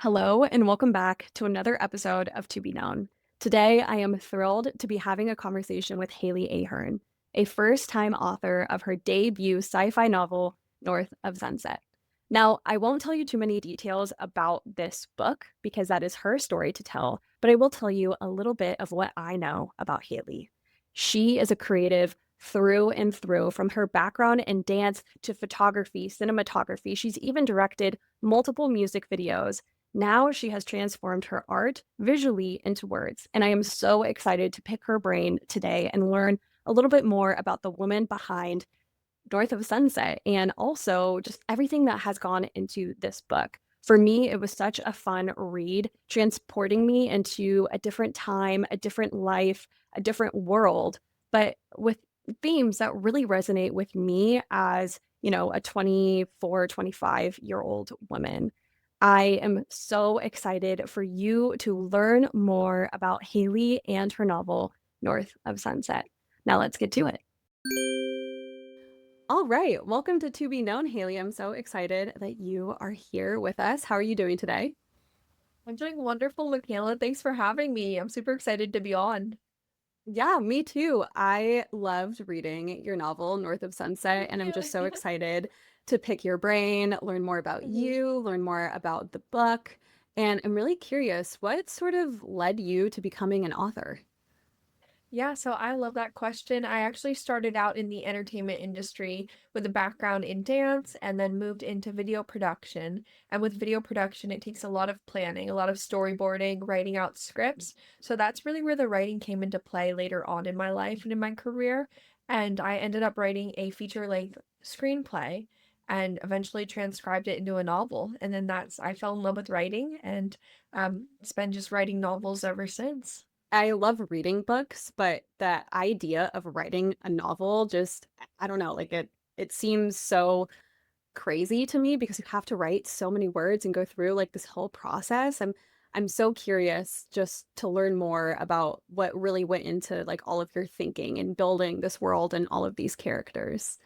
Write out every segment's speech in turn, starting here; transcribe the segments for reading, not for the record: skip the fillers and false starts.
Hello, and welcome back to another episode of To Be Known. Today, I am thrilled to be having a conversation with Haley Ahern, a first time author of her debut sci fi novel, North of Sunset. Now, I won't tell you too many details about this book because that is her story to tell, but I will tell you a little bit of what I know about Haley. She is a creative through and through, from her background in dance to photography, cinematography. She's even directed multiple music videos. Now she has transformed her art visually into words, and I am so excited to pick her brain today and learn a little bit more about the woman behind North of Sunset and also just everything that has gone into this book. For me, it was such a fun read, transporting me into a different time, a different life, a different world, but with themes that really resonate with me as, a 24, 25-year-old woman. I am so excited for you to learn more about Haley and her novel, North of Sunset. Now let's get to it. All right. Welcome to Be Known, Haley. I'm so excited that you are here with us. How are you doing today? I'm doing wonderful, Makayla. Thanks for having me. I'm super excited to be on. Yeah, me too. I loved reading your novel, North of Sunset, Thank and I'm just so you. excited to pick your brain, learn more about Mhm. you, learn more about the book. And I'm really curious, what sort of led you to becoming an author? Yeah, so I love that question. I actually started out in the entertainment industry with a background in dance and then moved into video production. And with video production, it takes a lot of planning, a lot of storyboarding, writing out scripts. So that's really where the writing came into play later on in my life and in my career. And I ended up writing a feature-length screenplay and eventually transcribed it into a novel. And then I fell in love with writing and it's been just writing novels ever since. I love reading books, but that idea of writing a novel just, I don't know, it seems so crazy to me because you have to write so many words and go through like this whole process. I'm so curious just to learn more about what really went into like all of your thinking and building this world and all of these characters.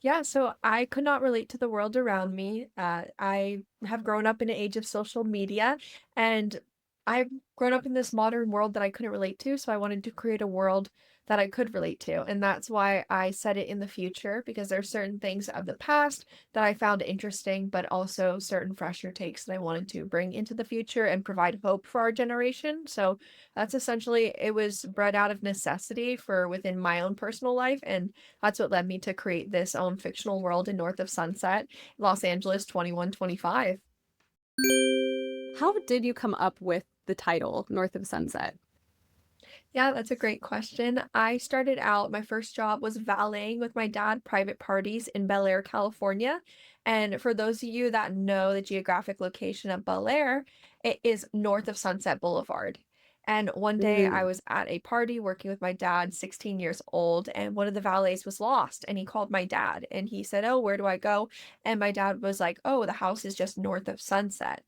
Yeah, so I could not relate to the world around me. I have grown up in an age of social media, and I've grown up in this modern world that I couldn't relate to. So I wanted to create a world that I could relate to. And that's why I set it in the future, because there are certain things of the past that I found interesting, but also certain fresher takes that I wanted to bring into the future and provide hope for our generation. So that's essentially, it was bred out of necessity for within my own personal life. And that's what led me to create this fictional world in North of Sunset, Los Angeles 2125. How did you come up with the title North of Sunset? Yeah, that's a great question. I started out, my first job was valeting with my dad, private parties in Bel Air, California. And for those of you that know the geographic location of Bel Air, it is north of Sunset Boulevard. And one day I Mm. was at a party working with my dad, 16 years old, and one of the valets was lost. And he called my dad and he said, "Oh, where do I go?" And my dad was like, "Oh, the house is just north of Sunset."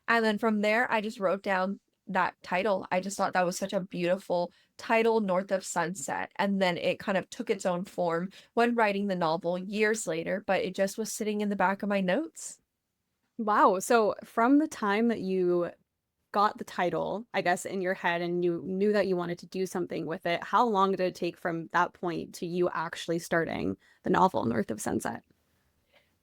And then from there, I just wrote down that title. I just thought that was such a beautiful title, North of Sunset. And then it kind of took its own form when writing the novel years later, but it just was sitting in the back of my notes. Wow. So from the time that you got the title, I guess, in your head and you knew that you wanted to do something with it, how long did it take from that point to you actually starting the novel North of Sunset?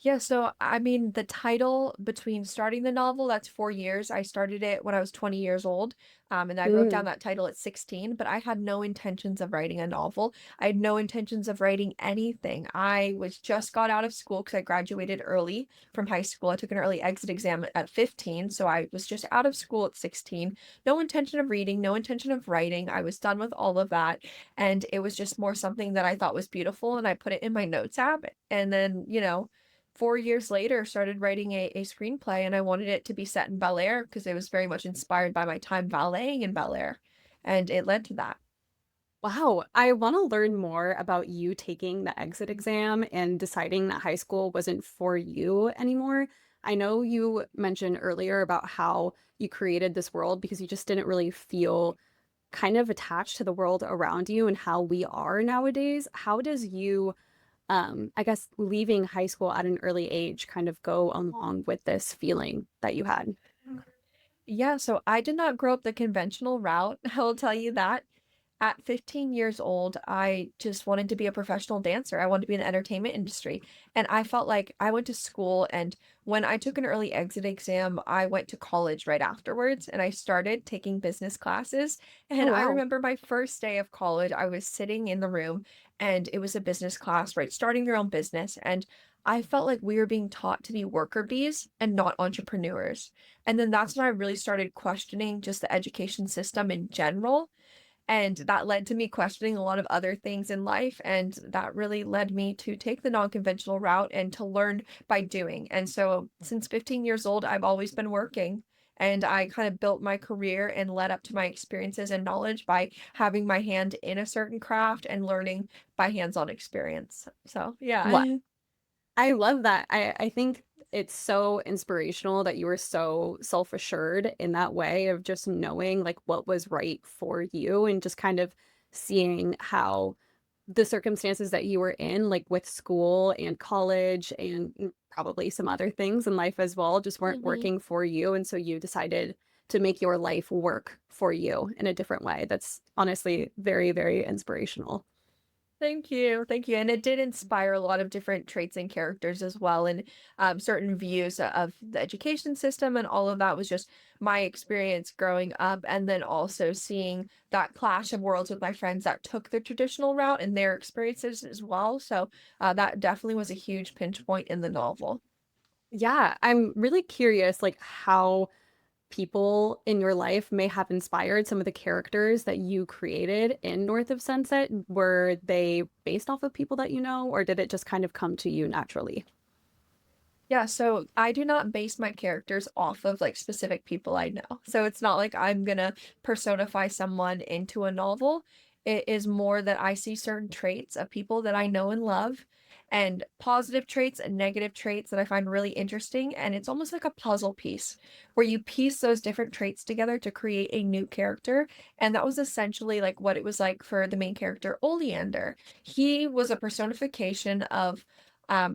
Yeah, so I mean, the title between starting the novel, that's 4 years. I started it when I was 20 years old, and I wrote down Mm. that title at 16, but I had no intentions of writing a novel. I had no intentions of writing anything. I was just got out of school because I graduated early from high school. I took an early exit exam at 15, so I was just out of school at 16. No intention of reading, no intention of writing. I was done with all of that, and it was just more something that I thought was beautiful, and I put it in my notes app, and then, 4 years later, started writing a screenplay, and I wanted it to be set in Bel Air because it was very much inspired by my time valeting in Bel Air, and it led to that. Wow, I want to learn more about you taking the exit exam and deciding that high school wasn't for you anymore. I know you mentioned earlier about how you created this world because you just didn't really feel kind of attached to the world around you and how we are nowadays. How does you, I guess, leaving high school at an early age kind of go along with this feeling that you had? Yeah, so I did not grow up the conventional route, I will tell you that. At 15 years old, I just wanted to be a professional dancer. I wanted to be in the entertainment industry. And I felt like I went to school, and when I took an early exit exam, I went to college right afterwards and I started taking business classes. Oh, And I wow. remember my first day of college, I was sitting in the room and it was a business class, right? Starting your own business. And I felt like we were being taught to be worker bees and not entrepreneurs. And then that's when I really started questioning just the education system in general, and that led to me questioning a lot of other things in life. And that really led me to take the non-conventional route and to learn by doing. And so since 15 years old, I've always been working. And I kind of built my career and led up to my experiences and knowledge by having my hand in a certain craft and learning by hands-on experience. So, What? yeah. I love that. I think it's so inspirational that you were so self-assured in that way of just knowing like what was right for you and just kind of seeing how the circumstances that you were in, like with school and college and probably some other things in life as well, just weren't Mhm. working for you. And so you decided to make your life work for you in a different way. That's honestly very, very inspirational. Thank you. Thank you. And it did inspire a lot of different traits and characters as well, and certain views of the education system. And all of that was just my experience growing up. And then also seeing that clash of worlds with my friends that took the traditional route and their experiences as well. So that definitely was a huge pinch point in the novel. Yeah, I'm really curious, like how people in your life may have inspired some of the characters that you created in North of Sunset. Were they based off of people that you know, or did it just kind of come to you naturally? Yeah, so I do not base my characters off of like specific people I know. So it's not like I'm gonna personify someone into a novel. It is more that I see certain traits of people that I know and love, and positive traits and negative traits that I find really interesting. And it's almost like a puzzle piece where you piece those different traits together to create a new character. And that was essentially like what it was like for the main character, Oleander. He was a personification of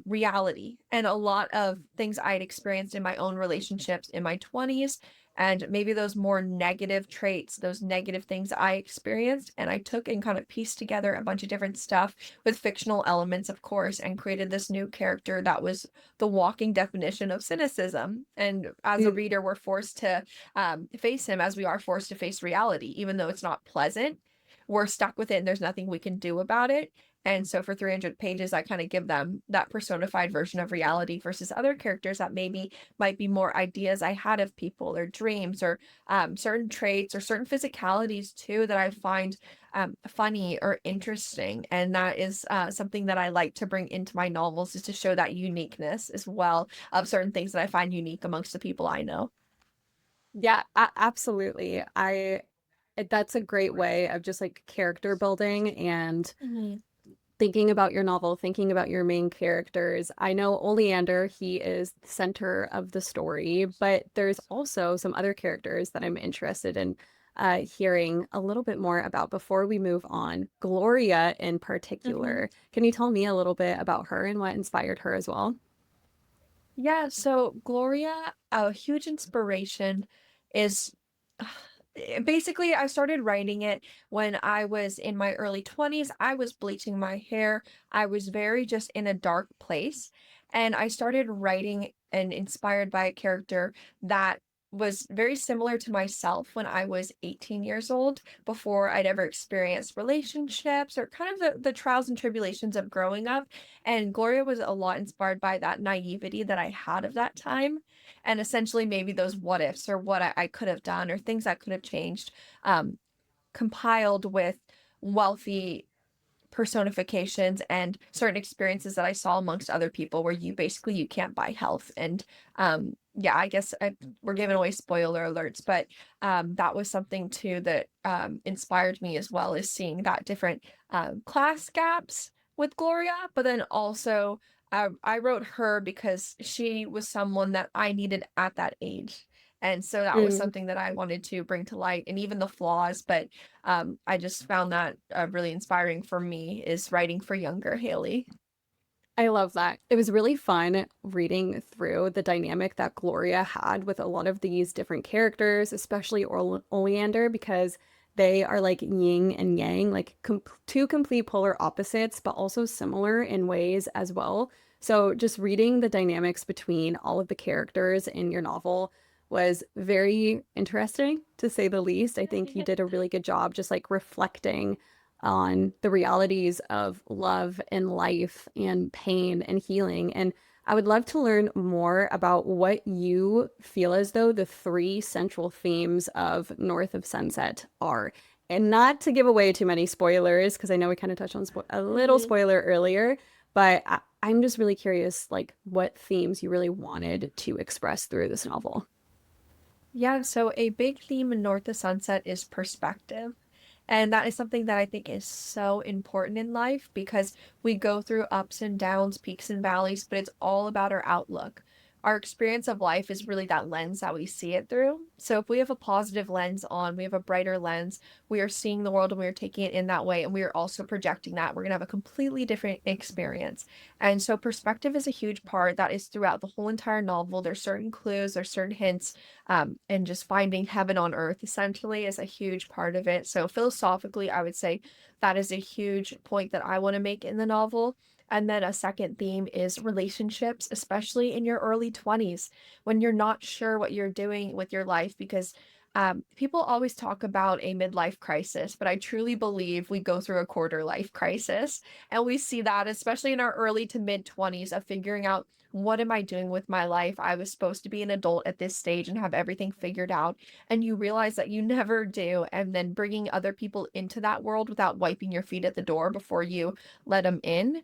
reality and a lot of things I'd experienced in my own relationships in my 20s, and maybe those more negative traits, those negative things I experienced, and I took and kind of pieced together a bunch of different stuff with fictional elements, of course, and created this new character that was the walking definition of cynicism. And as a Mm. reader, we're forced to face him as we are forced to face reality, even though it's not pleasant. We're stuck with it and there's nothing we can do about it. And so for 300 pages, I kind of give them that personified version of reality versus other characters that maybe might be more ideas I had of people or dreams or certain traits or certain physicalities too that I find funny or interesting. And that is something that I like to bring into my novels, is to show that uniqueness as well of certain things that I find unique amongst the people I know. Yeah, absolutely. That's a great way of just like character building and Mhm. thinking about your novel, thinking about your main characters. I know Oleander, he is the center of the story, but there's also some other characters that I'm interested in hearing a little bit more about before we move on. Gloria, in Mhm. particular. Can you tell me a little bit about her and what inspired her as well? Yeah, so Gloria, a huge inspiration is basically I started writing it when I was in my early 20s. I was bleaching my hair. I was very just in a dark place. And I started writing and inspired by a character that was very similar to myself when I was 18 years old, before I'd ever experienced relationships or kind of the trials and tribulations of growing up. And Gloria was a lot inspired by that naivety that I had of that time. And essentially, maybe those what ifs or what I could have done or things I could have changed, um, compiled with wealthy personifications and certain experiences that I saw amongst other people where you can't buy health. And yeah, I guess we're giving away spoiler alerts, but that was something too that inspired me as well, is seeing that different class gaps with Gloria. But then also I wrote her because she was someone that I needed at that age. And so that was Mm. something that I wanted to bring to light, and even the flaws. But I just found that really inspiring for me, is writing for younger Haley. I love that. It was really fun reading through the dynamic that Gloria had with a lot of these different characters, especially Oleander, because they are like yin and yang, like two complete polar opposites, but also similar in ways as well. So just reading the dynamics between all of the characters in your novel was very interesting, to say the least. I think you did a really good job just like reflecting on the realities of love and life and pain and healing. And I would love to learn more about what you feel as though the three central themes of North of Sunset are. And not to give away too many spoilers, because I know we kind of touched on a little Mhm. spoiler earlier, but I'm just really curious, like, what themes you really wanted to express through this novel. Yeah, so a big theme in North of Sunset is perspective. And that is something that I think is so important in life because we go through ups and downs, peaks and valleys, but it's all about our outlook. Our experience of life is really that lens that we see it through. So if we have a positive lens on, we have a brighter lens, we are seeing the world and we are taking it in that way, and we are also projecting that, we're going to have a completely different experience. And so perspective is a huge part that is throughout the whole entire novel. There's certain clues, there's certain hints, and just finding heaven on earth essentially is a huge part of it. So philosophically, I would say that is a huge point that I want to make in the novel. And then a second theme is relationships, especially in your early 20s when you're not sure what you're doing with your life because people always talk about a midlife crisis, but I truly believe we go through a quarter life crisis. And we see that, especially in our early to mid 20s, of figuring out what am I doing with my life? I was supposed to be an adult at this stage and have everything figured out. And you realize that you never do. And then bringing other people into that world without wiping your feet at the door before you let them in,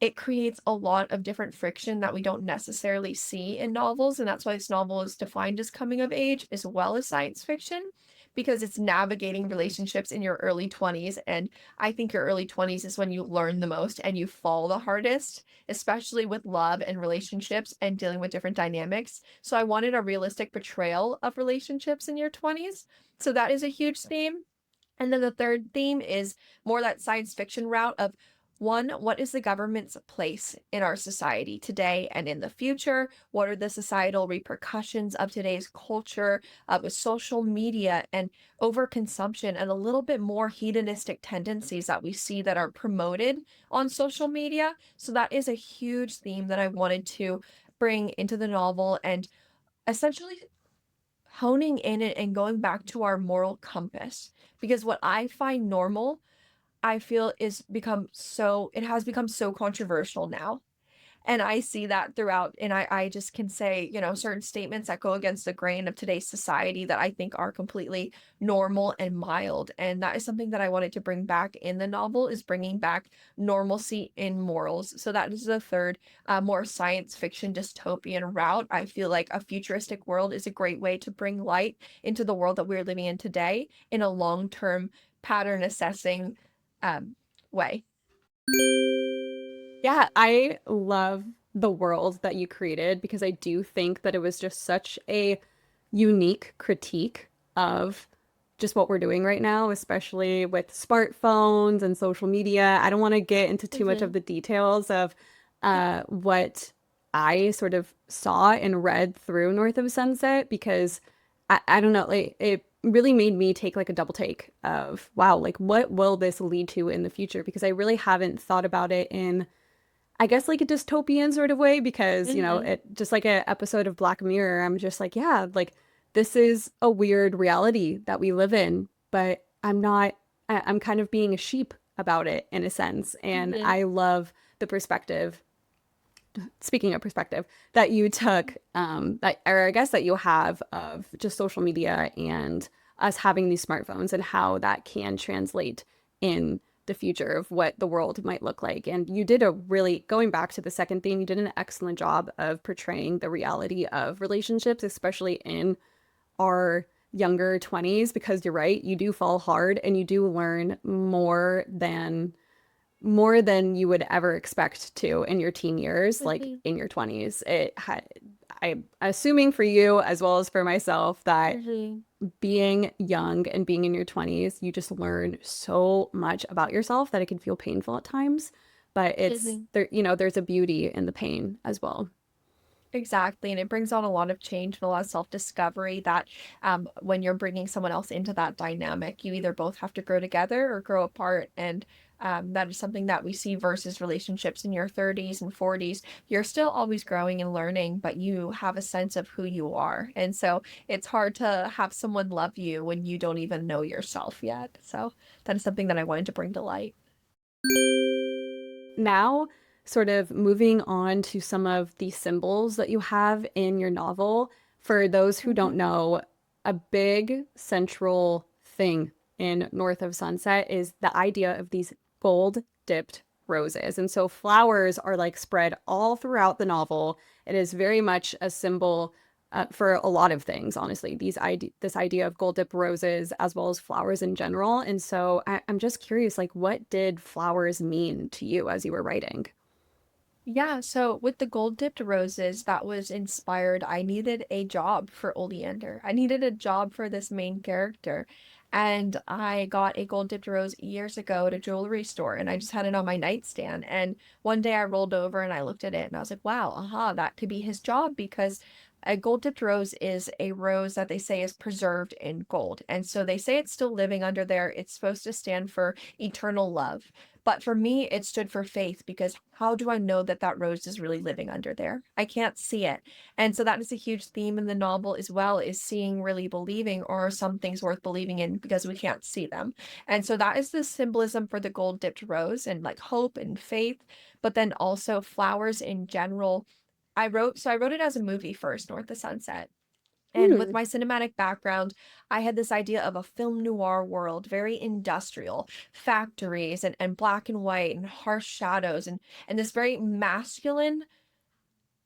it creates a lot of different friction that we don't necessarily see in novels, and that's why this novel is defined as coming of age as well as science fiction, because it's navigating relationships in your early 20s, and I think your early 20s is when you learn the most and you fall the hardest, especially with love and relationships and dealing with different dynamics. So I wanted a realistic portrayal of relationships in your 20s. So that is a huge theme. And then the third theme is more that science fiction route of one, what is the government's place in our society today and in the future? What are the societal repercussions of today's culture with social media and overconsumption and a little bit more hedonistic tendencies that we see that are promoted on social media? So that is a huge theme that I wanted to bring into the novel and essentially honing in it and going back to our moral compass. Because what I find normal, I feel it has become so controversial now. And I see that throughout, and I just can say, certain statements that go against the grain of today's society that I think are completely normal and mild. And that is something that I wanted to bring back in the novel is bringing back normalcy in morals. So that is the third, more science fiction dystopian route. I feel like a futuristic world is a great way to bring light into the world that we're living in today in a long-term pattern assessing way. Yeah, I love the world that you created because I do think that it was just such a unique critique of just what we're doing right now, especially with smartphones and social media. I don't want to get into too much of Mhm. the details of what I sort of saw and read through North of Sunset because I don't know, like it really made me take like a double take of wow, like what will this lead to in the future? Because I really haven't thought about it in I guess like a dystopian sort of way because, Mhm. it just like an episode of Black Mirror, I'm just like, yeah, like this is a weird reality that we live in, but I'm not, I'm kind of being a sheep about it in a sense. And Mhm. I love the perspective, speaking of perspective, that you took, that, or I guess that you have of just social media and us having these smartphones and how that can translate in the future of what the world might look like. And you did a really, going back to the second theme, you did an excellent job of portraying the reality of relationships, especially in our younger 20s, because you're right, you do fall hard and you do learn more than you would ever expect to in your teen years, like Mhm. in your 20s. I'm assuming for you as well as for myself that Mhm. being young and being in your 20s, you just learn so much about yourself that it can feel painful at times. but it's Mhm. there, there's a beauty in the pain as well. Exactly, and it brings on a lot of change and a lot of self-discovery that, when you're bringing someone else into that dynamic, you either both have to grow together or grow apart, and, that is something that we see versus relationships in your 30s and 40s. You're still always growing and learning, but you have a sense of who you are, and so it's hard to have someone love you when you don't even know yourself yet, so that is something that I wanted to bring to light. Now, sort of moving on to some of the symbols that you have in your novel, for those who don't Mhm. know, a big central thing in North of Sunset is the idea of these gold dipped roses. And so flowers are like spread all throughout the novel. It is very much a symbol for a lot of things, honestly, this idea of gold dipped roses as well as flowers in general. And so I'm just curious, like, what did flowers mean to you as you were writing? Yeah, so with the gold dipped roses, that was inspired. I needed a job for Oleander. I needed a job for this main character. And I got a gold dipped rose years ago at a jewelry store, and I just had it on my nightstand. And one day I rolled over and I looked at it and I was like, wow, aha, that could be his job, because a gold dipped rose is a rose that they say is preserved in gold. And so they say it's still living under there. It's supposed to stand for eternal love. But for me, it stood for faith, because how do I know that that rose is really living under there? I can't see it. And so that is a huge theme in the novel as well, is seeing really believing, or are some things worth believing in because we can't see them. And so that is the symbolism for the gold dipped rose, and like hope and faith, but then also flowers in general. I wrote it as a movie first, North of Sunset. And with Hmm. my cinematic background, I had this idea of a film noir world, very industrial, factories and black and white and harsh shadows, and this very masculine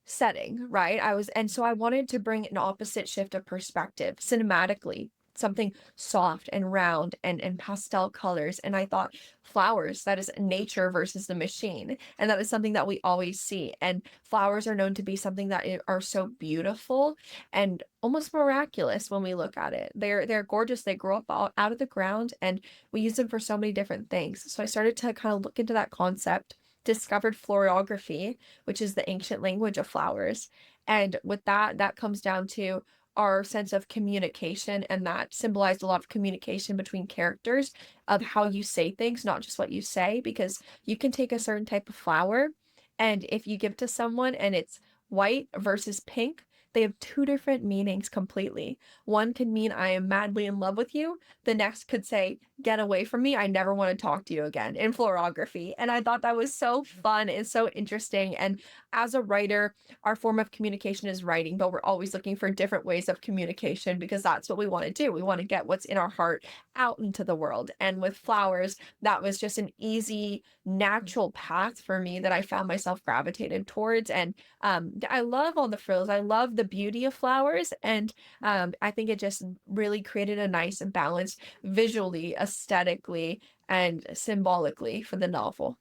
setting, right? And so I wanted to bring an opposite shift of perspective cinematically, something soft and round and pastel colors. And I thought flowers, that is nature versus the machine. And that is something that we always see. And flowers are known to be something that are so beautiful and almost miraculous when we look at it. They're gorgeous. They grow up out of the ground, and we use them for so many different things. So I started to kind of look into that concept, discovered florography, which is the ancient language of flowers. And with that, that comes down to our sense of communication, and that symbolized a lot of communication between characters, of how you say things, not just what you say, because you can take a certain type of flower, and if you give to someone and it's white versus pink, they have two different meanings completely. One could mean I am madly in love with you. The next could say, get away from me. I never want to talk to you again, in florography. And I thought that was so fun and so interesting. And as a writer, our form of communication is writing, but we're always looking for different ways of communication, because that's what we want to do. We want to get what's in our heart out into the world. And with flowers, that was just an easy, natural path for me that I found myself gravitated towards. And I love all the frills. I love the beauty of flowers. And I think it just really created a nice balance visually, aesthetically, and symbolically for the novel.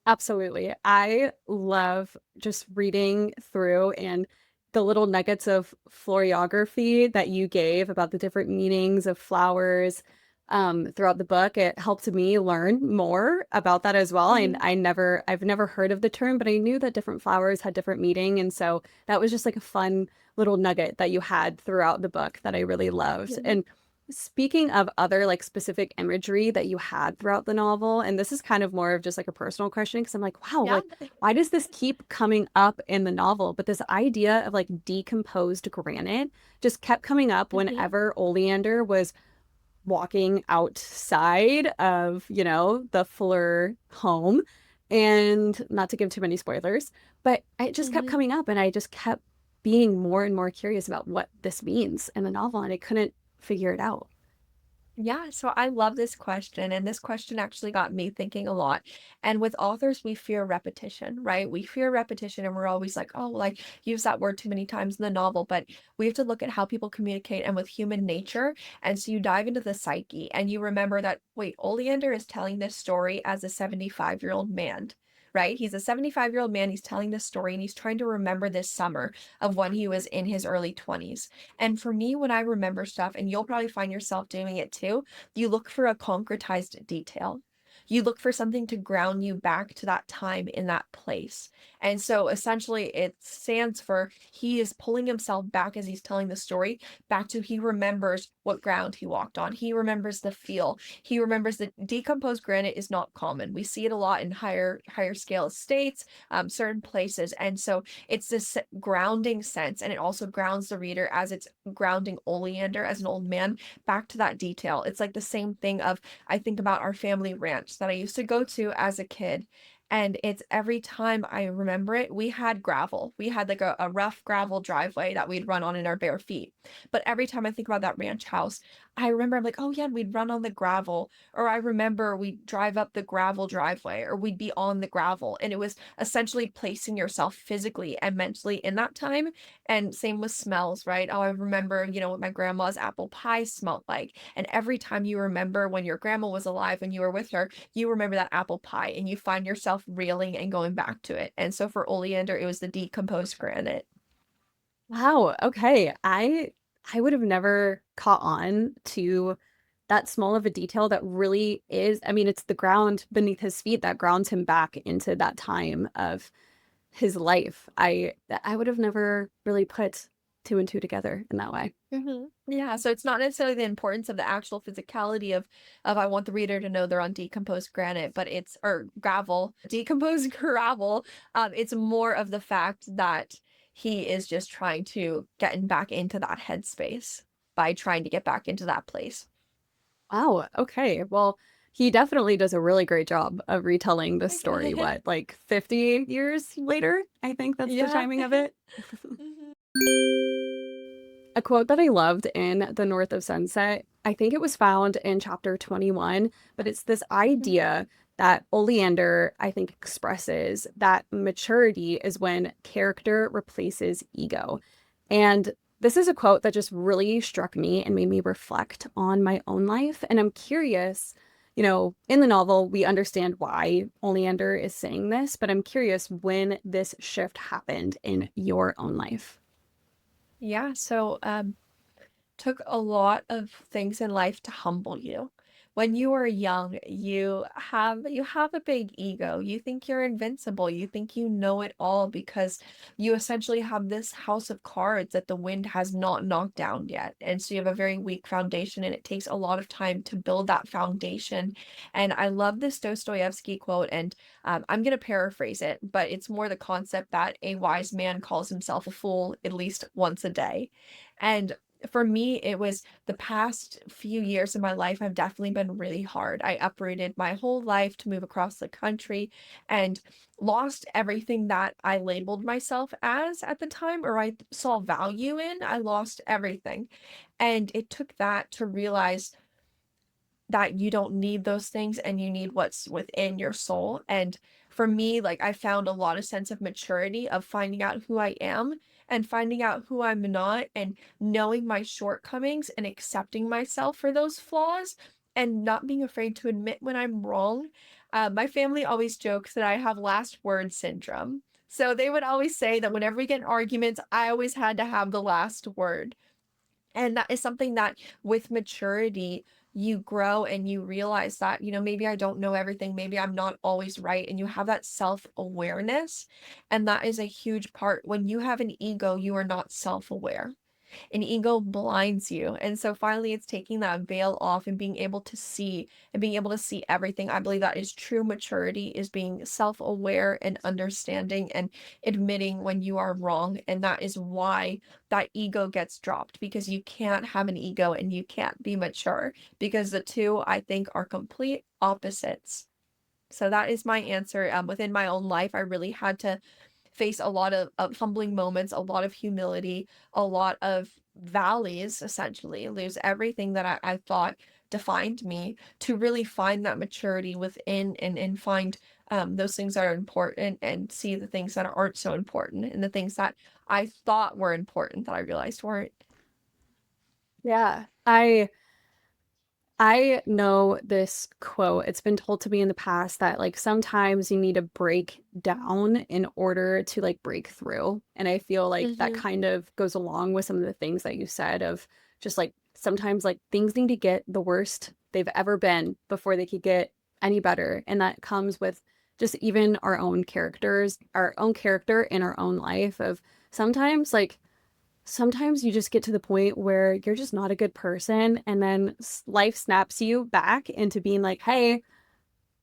Absolutely. I love just reading through and the little nuggets of florography that you gave about the different meanings of flowers throughout the book. It helped me learn more about that as well. And Mhm. I've never heard of the term, but I knew that different flowers had different meaning. And so that was just like a fun little nugget that you had throughout the book that I really loved. Mhm. And speaking of other like specific imagery that you had throughout the novel, and this is kind of more of just like a personal question because I'm like, wow, Yeah. like why does this keep coming up in the novel? But this idea of like decomposed granite just kept coming up Mhm. whenever Oleander was walking outside of, the Fuller home. And not to give too many spoilers, but it just kept Mhm. coming up and I just kept being more and more curious about what this means in the novel and I couldn't figure it out. Yeah, so I love this question, and this question actually got me thinking a lot. And with authors, we fear repetition, right? We fear repetition, and we're always like, oh, like use that word too many times in the novel. But we have to look at how people communicate and with human nature. And so you dive into the psyche, and you remember that, wait, Oleander is telling this story as a 75-year-old man. Right? He's a 75-year-old man. He's telling this story, and he's trying to remember this summer of when he was in his early 20s. And for me, when I remember stuff, and you'll probably find yourself doing it too, you look for a concretized detail. you look for something to ground you back to that time in that place. And so essentially it stands for he is pulling himself back as he's telling the story back to he remembers what ground he walked on. He remembers the feel. He remembers that decomposed granite is not common. We see it a lot in higher scale estates, certain places. And so it's this grounding sense, and it also grounds the reader as it's grounding Oleander as an old man back to that detail. It's like the same thing of I think about our family ranch that I used to go to as a kid. And it's every time I remember it, we had gravel. We had like a rough gravel driveway that we'd run on in our bare feet. But every time I think about that ranch house, I remember I'm like, oh yeah, and we'd run on the gravel. Or I remember we'd drive up the gravel driveway, or we'd be on the gravel. And it was essentially placing yourself physically and mentally in that time. And same with smells, right? Oh, I remember, what my grandma's apple pie smelled like. And every time you remember when your grandma was alive and you were with her, you remember that apple pie and you find yourself reeling and going back to it. And so for Oleander, it was the decomposed granite. Wow, okay. I would have never caught on to that small of a detail that really is, I mean, it's the ground beneath his feet that grounds him back into that time of his life. I would have never really put two and two together in that way. Yeah, so it's not necessarily the importance of the actual physicality of I want the reader to know they're on decomposed granite, but it's or gravel, decomposed gravel. It's more of the fact that he is just trying to get back into that headspace by trying to get back into that place. Wow, okay. Well, he definitely does a really great job of retelling this story, what, like 50 years later? I think that's the Yeah. timing of it. Mhm. A quote that I loved in The North of Sunset, I think it was found in chapter 21, but it's this Mhm. idea that Oleander, I think, expresses that maturity is when character replaces ego. And this is a quote that just really struck me and made me reflect on my own life. And I'm curious, in the novel, we understand why Oleander is saying this, but I'm curious when this shift happened in your own life. Yeah, so took a lot of things in life to humble you. When you are young, you have a big ego. You think you're invincible. You think you know it all because you essentially have this house of cards that the wind has not knocked down yet. And so you have a very weak foundation, and it takes a lot of time to build that foundation. And I love this Dostoevsky quote, and I'm going to paraphrase it, but it's more the concept that a wise man calls himself a fool at least once a day. And for me, it was the past few years of my life have definitely been really hard. I uprooted my whole life to move across the country and lost everything that I labeled myself as at the time or I saw value in. I lost everything. And it took that to realize that you don't need those things and you need what's within your soul. And for me, like I found a lot of sense of maturity of finding out who I am and finding out who I'm not and knowing my shortcomings and accepting myself for those flaws and not being afraid to admit when I'm wrong. My family always jokes that I have last word syndrome. So they would always say that whenever we get in arguments, I always had to have the last word. And that is something that with maturity, you grow and you realize that, maybe I don't know everything. Maybe I'm not always right. And you have that self-awareness. And that is a huge part. When you have an ego, you are not self-aware. An ego blinds you. And so finally it's taking that veil off and being able to see and being able to see everything. I believe that is true maturity is being self-aware and understanding and admitting when you are wrong. And that is why that ego gets dropped because you can't have an ego and you can't be mature because the two I think are complete opposites. So that is my answer. Within my own life, I really had to face a lot of humbling moments, a lot of humility, a lot of valleys, essentially, lose everything that I thought defined me to really find that maturity within and find those things that are important and see the things that aren't so important and the things that I thought were important that I realized weren't. Yeah, I know this quote. It's been told to me in the past that like sometimes you need to break down in order to like break through. And I feel like that Hmm. kind of goes along with some of the things that you said of just like sometimes like things need to get the worst they've ever been before they could get any better. And that comes with just even our own characters, our own character in our own life of sometimes like sometimes you just get to the point where you're just not a good person and then life snaps you back into being like, hey,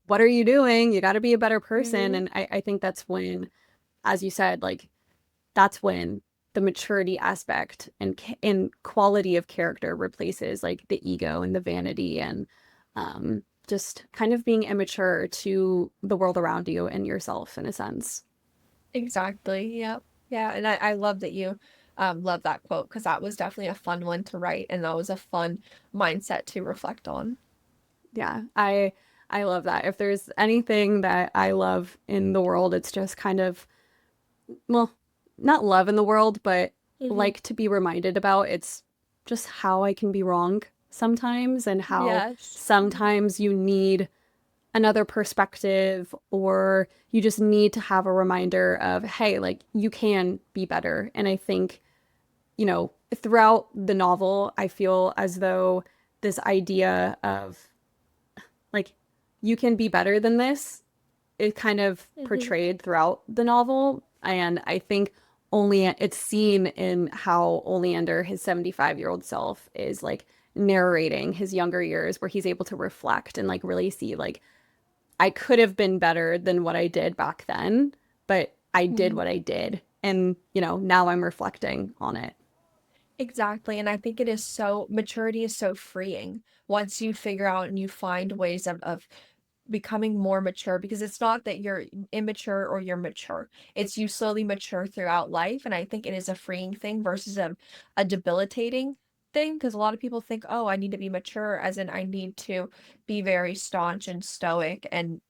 what are you doing? You got to be a better person. Mhm. And I think that's when, as you said, like that's when the maturity aspect and quality of character replaces like the ego and the vanity and just kind of being immature to the world around you and yourself in a sense. Exactly, yep. Yeah, and I love that you, love that quote because that was definitely a fun one to write, and that was a fun mindset to reflect on. Yeah, I love that. If there's anything that I love in the world, it's just kind of, well, not love in the world, but Mhm. like to be reminded about. It's just how I can be wrong sometimes and how Yes. sometimes you need another perspective or you just need to have a reminder of, hey, like you can be better. And I think, throughout the novel, I feel as though this idea of like you can be better than this is kind of Mhm. portrayed throughout the novel. And I think only it's seen in how Oleander, his 75-year-old self, is like narrating his younger years where he's able to reflect and like really see like I could have been better than what I did back then, but I did Mhm. what I did. And, now I'm reflecting on it. Exactly, and I think it is so maturity is so freeing once you figure out and you find ways of becoming more mature because it's not that you're immature or you're mature. It's you slowly mature throughout life. And I think it is a freeing thing versus a debilitating thing because a lot of people think, oh, I need to be mature, as in I need to be very staunch and stoic and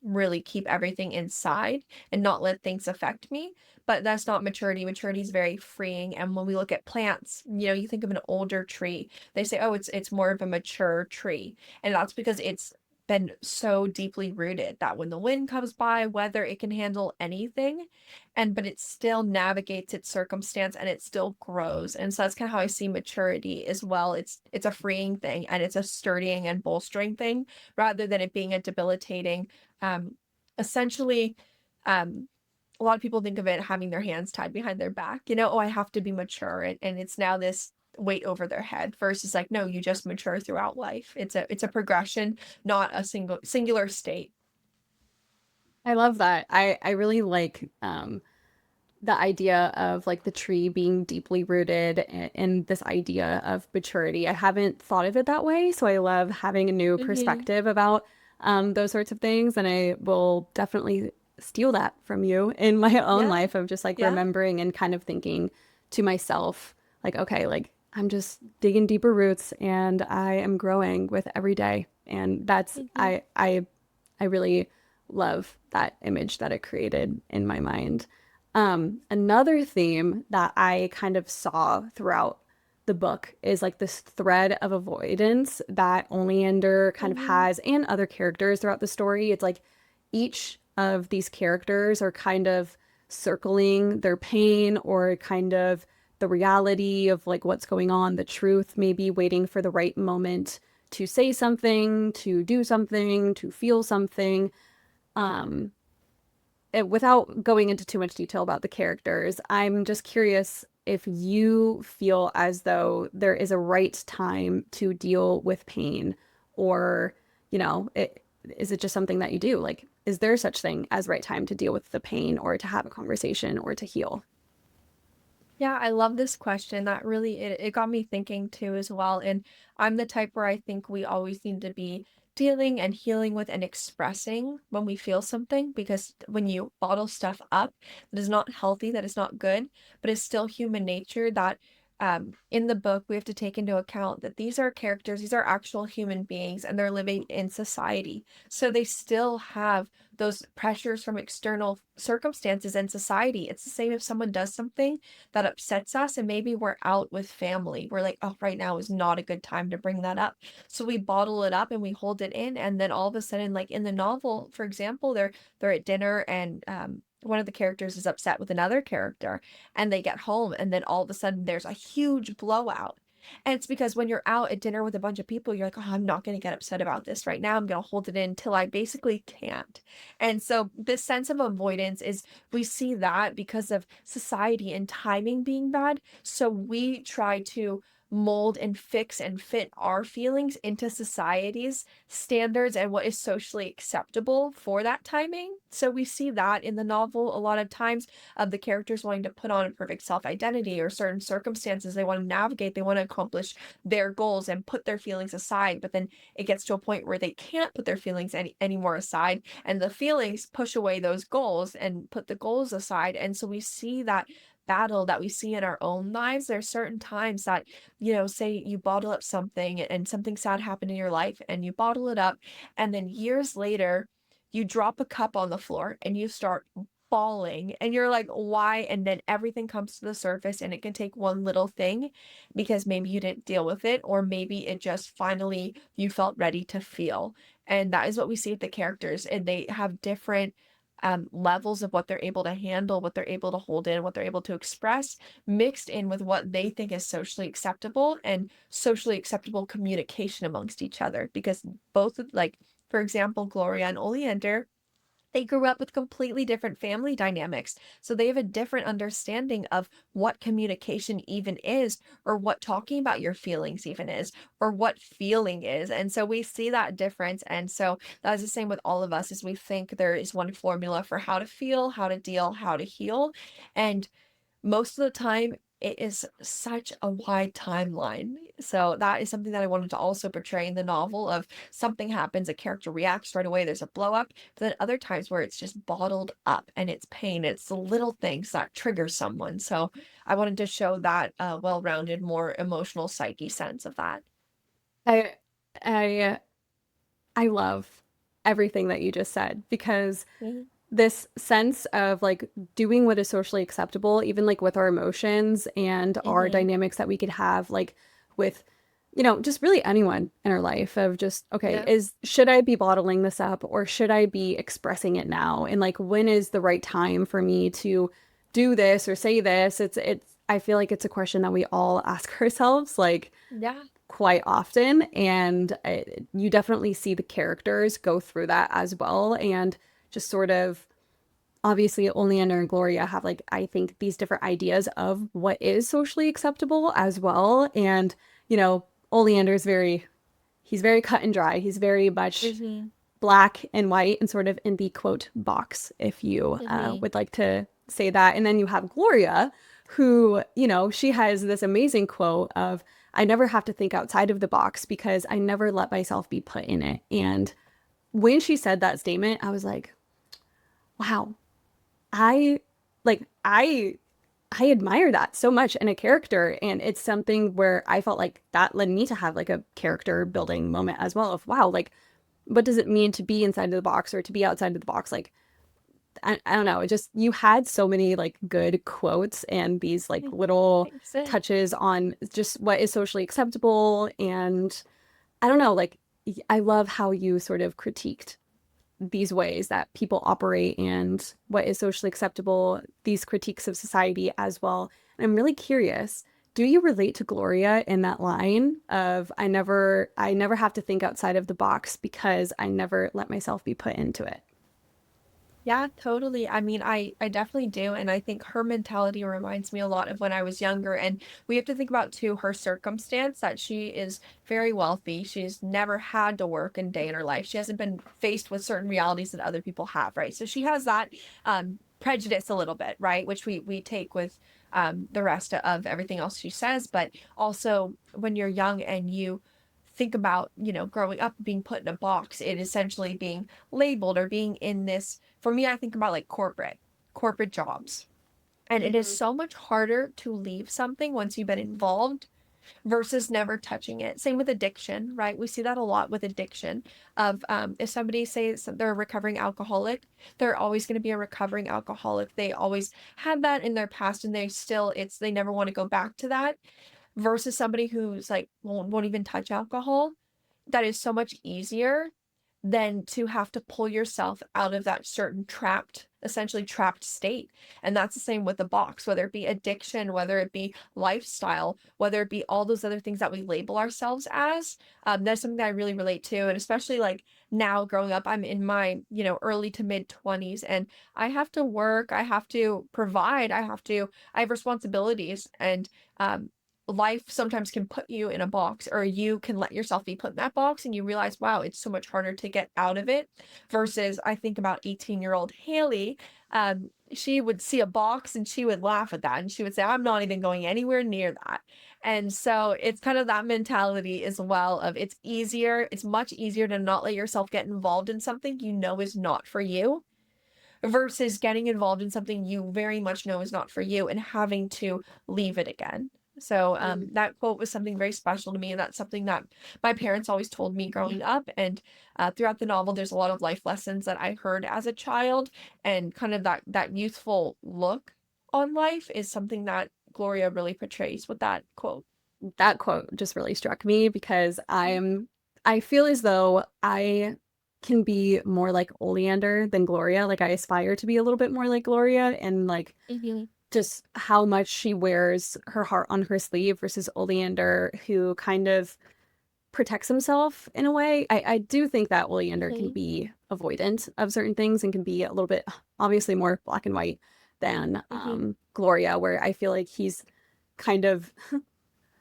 really keep everything inside and not let things affect me. But that's not maturity. Maturity is very freeing. And when we look at plants, you think of an older tree, they say, oh, it's more of a mature tree. And that's because it's been so deeply rooted that when the wind comes by, whether it can handle anything, but it still navigates its circumstance and it still grows. And so that's kind of how I see maturity as well. It's a freeing thing and it's a sturdying and bolstering thing rather than it being a debilitating, um, essentially, um, a lot of people think of it having their hands tied behind their back, oh, I have to be mature. And it's now this weight over their head versus like, no, you just mature throughout life. It's a progression, not a singular state. I love that. I really like the idea of like the tree being deeply rooted in this idea of maturity. I haven't thought of it that way, so I love having a new Hmm. perspective about those sorts of things, and I will definitely steal that from you in my own Yeah. life of just like Yeah. remembering and kind of thinking to myself, like, okay, like I'm just digging deeper roots and I am growing with every day. And that's Hmm. I really love that image that it created in my mind. Another theme that I kind of saw throughout the book is like this thread of avoidance that Oleander kind of Hmm. has and other characters throughout the story. It's like each of these characters are kind of circling their pain or kind of the reality of like what's going on, the truth, maybe waiting for the right moment to say something, to do something, to feel something. Um, Without going into too much detail about the characters, I'm just curious if you feel as though there is a right time to deal with pain, or, is it just something that you do? Like, is there such thing as right time to deal with the pain or to have a conversation or to heal? Yeah, I love this question. That really it got me thinking too as well. And I'm the type where I think we always need to be dealing and healing with and expressing when we feel something because when you bottle stuff up, that is not healthy, that is not good, but it's still human nature that in the book we have to take into account that these are characters, these are actual human beings and they're living in society. So they still have those pressures from external circumstances and society. It's the same if someone does something that upsets us and maybe we're out with family. We're like, "Oh, right now is not a good time to bring that up." So we bottle it up and we hold it in and then all of a sudden like in the novel, for example, they're at dinner and one of the characters is upset with another character and they get home and then all of a sudden there's a huge blowout. And it's because when you're out at dinner with a bunch of people, you're like, oh, I'm not going to get upset about this right now. I'm going to hold it in until I basically can't. And so this sense of avoidance is, we see that because of society and timing being bad. So we try to mold and fix and fit our feelings into society's standards and what is socially acceptable for that timing. So we see that in the novel a lot of times, of the characters wanting to put on a perfect self-identity or certain circumstances they want to navigate, they want to accomplish their goals and put their feelings aside, but then it gets to a point where they can't put their feelings anymore aside, and the feelings push away those goals and put the goals aside. And so we see that battle that we see in our own lives. There's certain times that, say you bottle up something and something sad happened in your life and you bottle it up, and then years later you drop a cup on the floor and you start bawling and you're like, why? And then everything comes to the surface, and it can take one little thing because maybe you didn't deal with it, or maybe it just finally you felt ready to feel. And that is what we see with the characters, and they have different levels of what they're able to handle, what they're able to hold in, what they're able to express, mixed in with what they think is socially acceptable and socially acceptable communication amongst each other. Because both, like, for example, Gloria and Oleander, they grew up with completely different family dynamics. So they have a different understanding of what communication even is, or what talking about your feelings even is, or what feeling is. And so we see that difference. And so that's the same with all of us, is we think there is one formula for how to feel, how to deal, how to heal. And most of the time, it is such a wide timeline. So that is something that I wanted to also portray in the novel, of something happens, a character reacts right away, there's a blow up, but then other times where it's just bottled up and it's pain, it's the little things that trigger someone. So I wanted to show that well-rounded, more emotional psyche sense of that. I I I love everything that you just said because Mhm. this sense of like doing what is socially acceptable, even like with our emotions and our Mhm. dynamics that we could have, like with, just really anyone in our life of just, okay, Yeah. should I be bottling this up or should I be expressing it now? And like, when is the right time for me to do this or say this? I feel like it's a question that we all ask ourselves, like, Yeah. quite often. And you definitely see the characters go through that as well. And just sort of obviously Oleander and Gloria have like I think these different ideas of what is socially acceptable as well. And Oleander's he's very cut and dry. He's very much Mhm. black and white and sort of in the quote box, if you Mhm. would like to say that. And then you have Gloria, who, she has this amazing quote of, I never have to think outside of the box because I never let myself be put in it. And when she said that statement, I was like, wow, I like I admire that so much in a character, and it's something where I felt like that led me to have like a character building moment as well of wow, like what does it mean to be inside of the box or to be outside of the box? Like I don't know, it just you had so many like good quotes and these like little Thanks. touches on just what is socially acceptable. And I don't know, like I love how you sort of critiqued these ways that people operate and what is socially acceptable, these critiques of society as well. And I'm really curious, do you relate to Gloria in that line of I never have to think outside of the box because I never let myself be put into it? Yeah, totally. I mean, I definitely do, and I think her mentality reminds me a lot of when I was younger. And we have to think about too her circumstance, that she is very wealthy. She's never had to work a day in her life. She hasn't been faced with certain realities that other people have, right? So she has that prejudice a little bit, right? Which we take with the rest of everything else she says. But also when you're young and you think about, growing up being put in a box, it essentially being labeled or being in this. For me, I think about like corporate jobs. And it is Mhm. so much harder to leave something once you've been involved versus never touching it. Same with addiction, right? We see that a lot with addiction of if somebody says they're a recovering alcoholic, they're always going to be a recovering alcoholic. They always had that in their past, and they never want to go back to that, versus somebody who's like won't even touch alcohol. That is so much easier than to have to pull yourself out of that certain trapped essentially trapped state. And that's the same with the box, whether it be addiction, whether it be lifestyle, whether it be all those other things that we label ourselves as. That's something that I really relate to. And especially like now growing up, I'm in my, early to mid 20s, and I have to work, I have to provide, I have responsibilities. And life sometimes can put you in a box, or you can let yourself be put in that box and you realize, wow, it's so much harder to get out of it. Versus I think about 18-year-old Haley. She would see a box and she would laugh at that and she would say, I'm not even going anywhere near that. And so it's kind of that mentality as well of it's much easier to not let yourself get involved in something you know is not for you, versus getting involved in something you very much know is not for you and having to leave it again. So that quote was something very special to me, and that's something that my parents always told me growing up. And throughout the novel, there's a lot of life lessons that I heard as a child, and kind of that youthful look on life is something that Gloria really portrays with that quote. That quote just really struck me because I feel as though I can be more like Oleander than Gloria. Like I aspire to be a little bit more like Gloria and like Mm-hmm. just how much she wears her heart on her sleeve versus Oleander, who kind of protects himself in a way. I do think that Oleander can Mm-hmm. be avoidant of certain things and can be a little bit obviously more black and white than Mm-hmm. Gloria, where I feel like kind of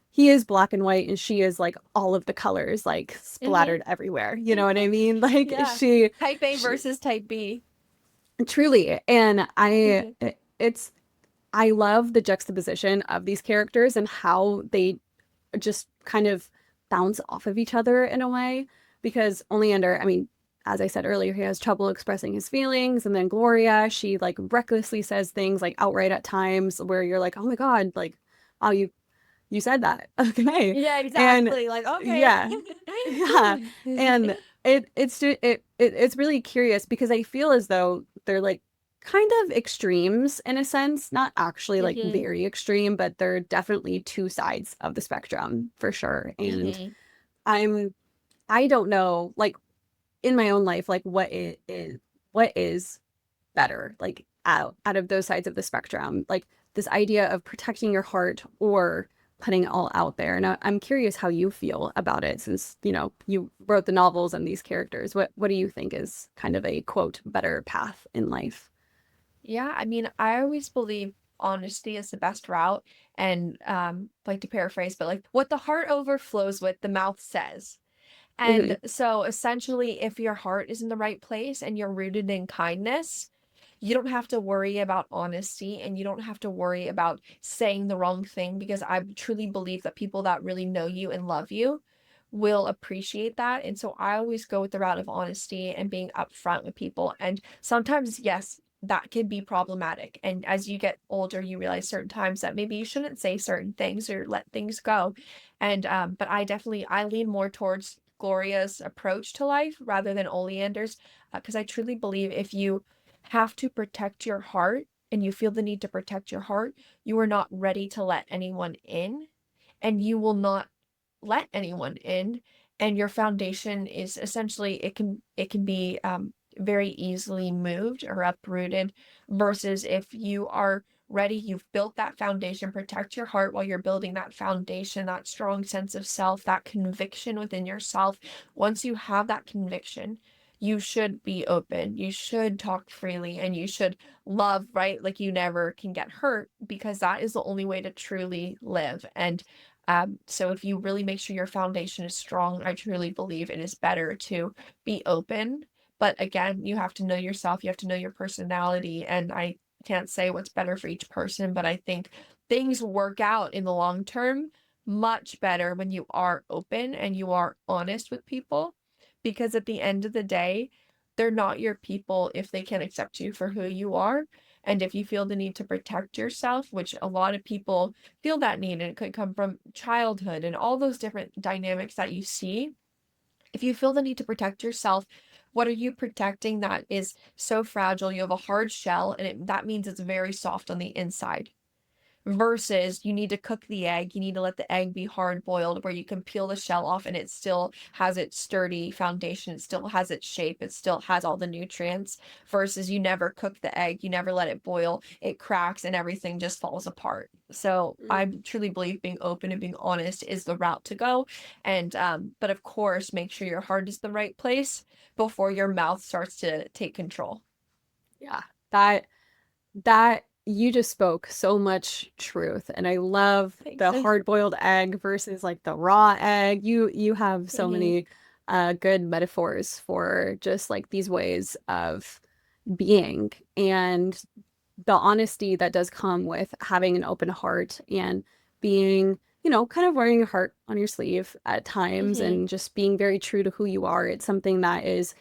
he is black and white and she is like all of the colors like Mm-hmm. splattered everywhere. You know what I mean? Like Yeah. Type A she versus type B. truly. And Mm-hmm. it's I love the juxtaposition of these characters and how they just kind of bounce off of each other in a way. Because Oleander, I mean, as I said earlier, he has trouble expressing his feelings. And then Gloria, she like recklessly says things like outright at times where you're like, oh my God, like, wow, you said that. Okay. Yeah, And exactly. Like, okay. yeah. Yeah. And it's really curious because I feel as though they're like kind of extremes in a sense, not actually like Mhm. very extreme, but they're definitely two sides of the spectrum for sure. And Mhm. I'm I don't know like in my own life like what is better like out of those sides of the spectrum, like this idea of protecting your heart or putting it all out there. And I'm curious how you feel about it since you wrote the novels and these characters. What do you think is kind of a quote better path in life? Yeah, I mean, I always believe honesty is the best route. And like to paraphrase, but like what the heart overflows with, the mouth says. Hmm. And so essentially, if your heart is in the right place and you're rooted in kindness, you don't have to worry about honesty and you don't have to worry about saying the wrong thing, because I truly believe that people that really know you and love you will appreciate that. And so I always go with the route of honesty and being upfront with people. And sometimes, yes, that can be problematic. And as you get older, you realize certain times that maybe you shouldn't say certain things or let things go. And but I lean more towards Gloria's approach to life rather than Oleander's, because I truly believe if you have to protect your heart and you feel the need to protect your heart, you are not ready to let anyone in, and you will not let anyone in. And your foundation is essentially, it can be very easily moved or uprooted, versus if you are ready, you've built that foundation. Protect your heart while you're building that foundation, that strong sense of self, that conviction within yourself. Once you have that conviction, you should be open, you should talk freely, and you should love, right? Like you never can get hurt, because that is the only way to truly live. And so if you really make sure your foundation is strong, I truly believe it is better to be open. But again, you have to know yourself, you have to know your personality, and I can't say what's better for each person, but I think things work out in the long term much better when you are open and you are honest with people, because at the end of the day, they're not your people if they can't accept you for who you are. And if you feel the need to protect yourself, which a lot of people feel that need, and it could come from childhood and all those different dynamics that you see. If you feel the need to protect yourself, what are you protecting that is so fragile? You have a hard shell, and that means it's very soft on the inside. versus you need to cook the egg, you need to let the egg be hard boiled where you can peel the shell off and it still has its sturdy foundation, it still has its shape, it still has all the nutrients, versus you never cook the egg, you never let it boil, it cracks and everything just falls apart. So I truly believe being open and being honest is the route to go. And but of course, make sure your heart is the right place before your mouth starts to take control. Yeah, that that you just spoke so much truth, and I love Thanks. the hard-boiled egg versus like the raw egg. You have so Hmm. many good metaphors for just like these ways of being and the honesty that does come with having an open heart and being, kind of wearing your heart on your sleeve at times Hmm. and just being very true to who you are. It's something that is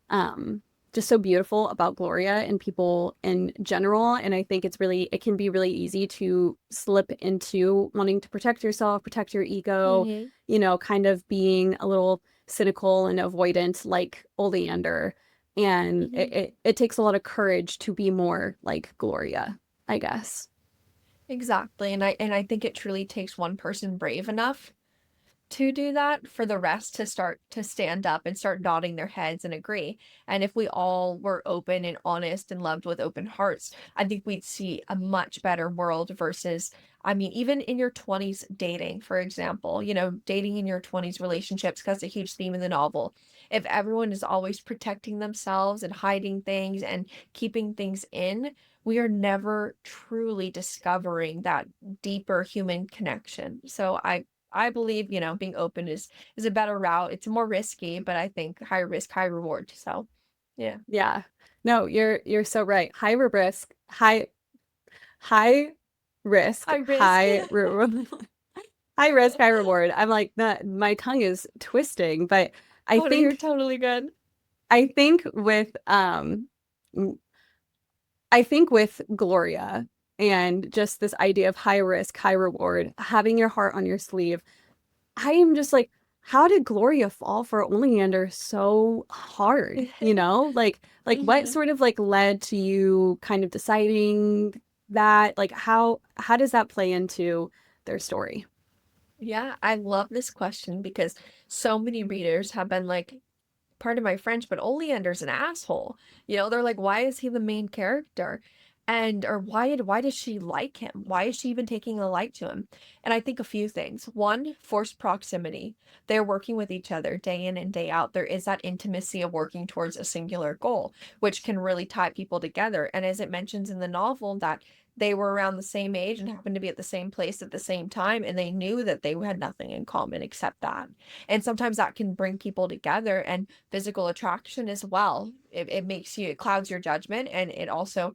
um, just so beautiful about Gloria and people in general. And I think it can be really easy to slip into wanting to protect yourself, protect your ego, Hmm. kind of being a little cynical and avoidant like Oleander. And Hmm. it takes a lot of courage to be more like Gloria, I guess. Exactly. And I think it truly takes one person brave enough to do that for the rest to start to stand up and start nodding their heads and agree. And if we all were open and honest and loved with open hearts, I think we'd see a much better world versus, I mean, even in your 20s dating, for example, dating in your 20s relationships, because it's a huge theme in the novel. If everyone is always protecting themselves and hiding things and keeping things in, we are never truly discovering that deeper human connection. So I believe, being open is a better route. It's more risky, but I think high risk, high reward. So, yeah. Yeah. No, you're so right. High risk, High risk. high risk, high reward. I'm like, my tongue is twisting, but I Oh no, you're think totally good. I think with I think with Gloria and just this idea of high risk, high reward, having your heart on your sleeve, I am just like, how did Gloria fall for Oleander so hard? Like what Hmm. sort of like led to you kind of deciding that? Like how does that play into their story? Yeah, I love this question because so many readers have been like, pardon my French, but Oleander's an asshole. They're like, why is he the main character? And or why does she like him? Why is she even taking a like to him? And I think a few things. One, forced proximity. They're working with each other day in and day out. There is that intimacy of working towards a singular goal, which can really tie people together. And as it mentions in the novel, that they were around the same age and happened to be at the same place at the same time, and they knew that they had nothing in common except that. And sometimes that can bring people together. And physical attraction as well. It clouds your judgment. And it also,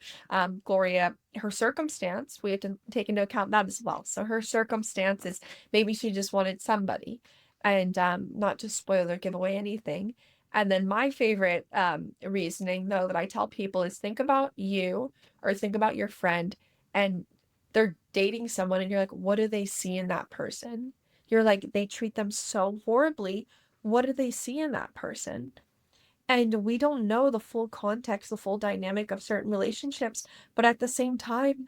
Gloria, her circumstance, we have to take into account that as well. So her circumstance is maybe she just wanted somebody, and not to spoil or give away anything. And then my favorite reasoning, though, that I tell people is think about you or think about your friend, and they're dating someone, and you're like, what do they see in that person? You're like, they treat them so horribly. What do they see in that person? And we don't know the full context, the full dynamic of certain relationships, but at the same time,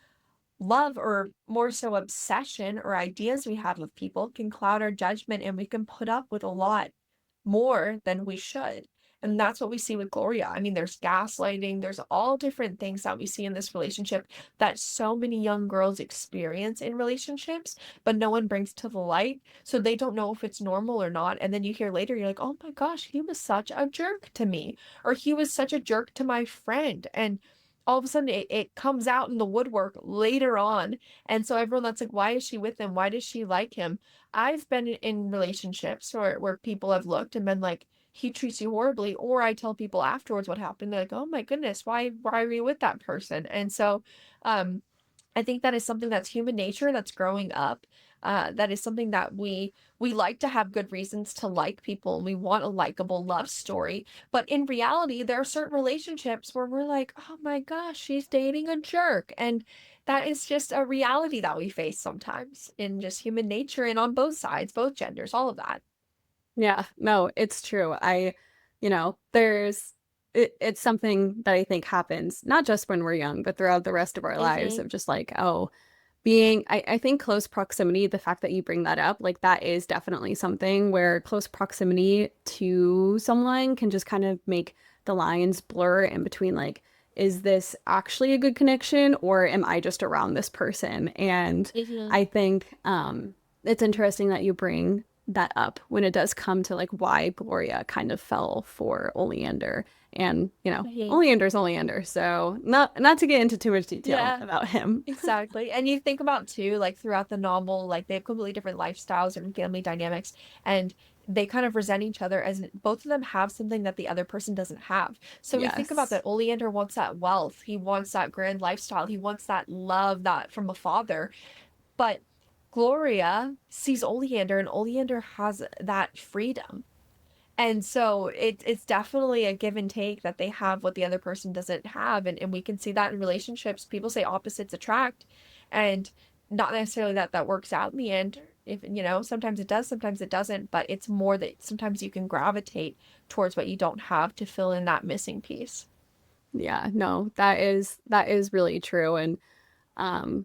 love, or more so obsession or ideas we have of people, can cloud our judgment, and we can put up with a lot more than we should. And that's what we see with Gloria. I mean, there's gaslighting, there's all different things that we see in this relationship that so many young girls experience in relationships, but no one brings to the light. So they don't know if it's normal or not. And then you hear later, you're like, oh my gosh, he was such a jerk to me, or he was such a jerk to my friend. And all of a sudden it comes out in the woodwork later on. And so everyone that's like, why is she with him? Why does she like him? I've been in relationships where people have looked and been like, he treats you horribly. Or I tell people afterwards what happened. They're like, oh my goodness, why are you with that person? And so um I think that is something that's human nature, that's growing up. That is something that we like to have good reasons to like people, and we want a likable love story. But in reality, there are certain relationships where we're like, oh my gosh, she's dating a jerk. And that is just a reality that we face sometimes in just human nature, and on both sides, both genders, all of that. Yeah, no, it's true. It's something that I think happens not just when we're young, but throughout the rest of our lives Mm-hmm. of just like, oh, being I think close proximity, the fact that you bring that up, like that is definitely something where close proximity to someone can just kind of make the lines blur in between like, is this actually a good connection or am I just around this person? And Hmm. I think it's interesting that you bring that up when it does come to like why Gloria kind of fell for Oleander. And, Hmm. Oleander's Oleander, so not to get into too much detail Yeah. about him. Exactly. And you think about too, like throughout the novel, like they have completely different lifestyles and family dynamics, and they kind of resent each other as both of them have something that the other person doesn't have. So we think about Yes. that Oleander wants that wealth, he wants that grand lifestyle, he wants that love that from a father, but Gloria sees Oleander and Oleander has that freedom. And so it's definitely a give and take that they have what the other person doesn't have. And we can see that in relationships. People say opposites attract, and not necessarily that that works out in the end. If, sometimes it does, sometimes it doesn't, but it's more that sometimes you can gravitate towards what you don't have to fill in that missing piece. Yeah, no, that is really true. And um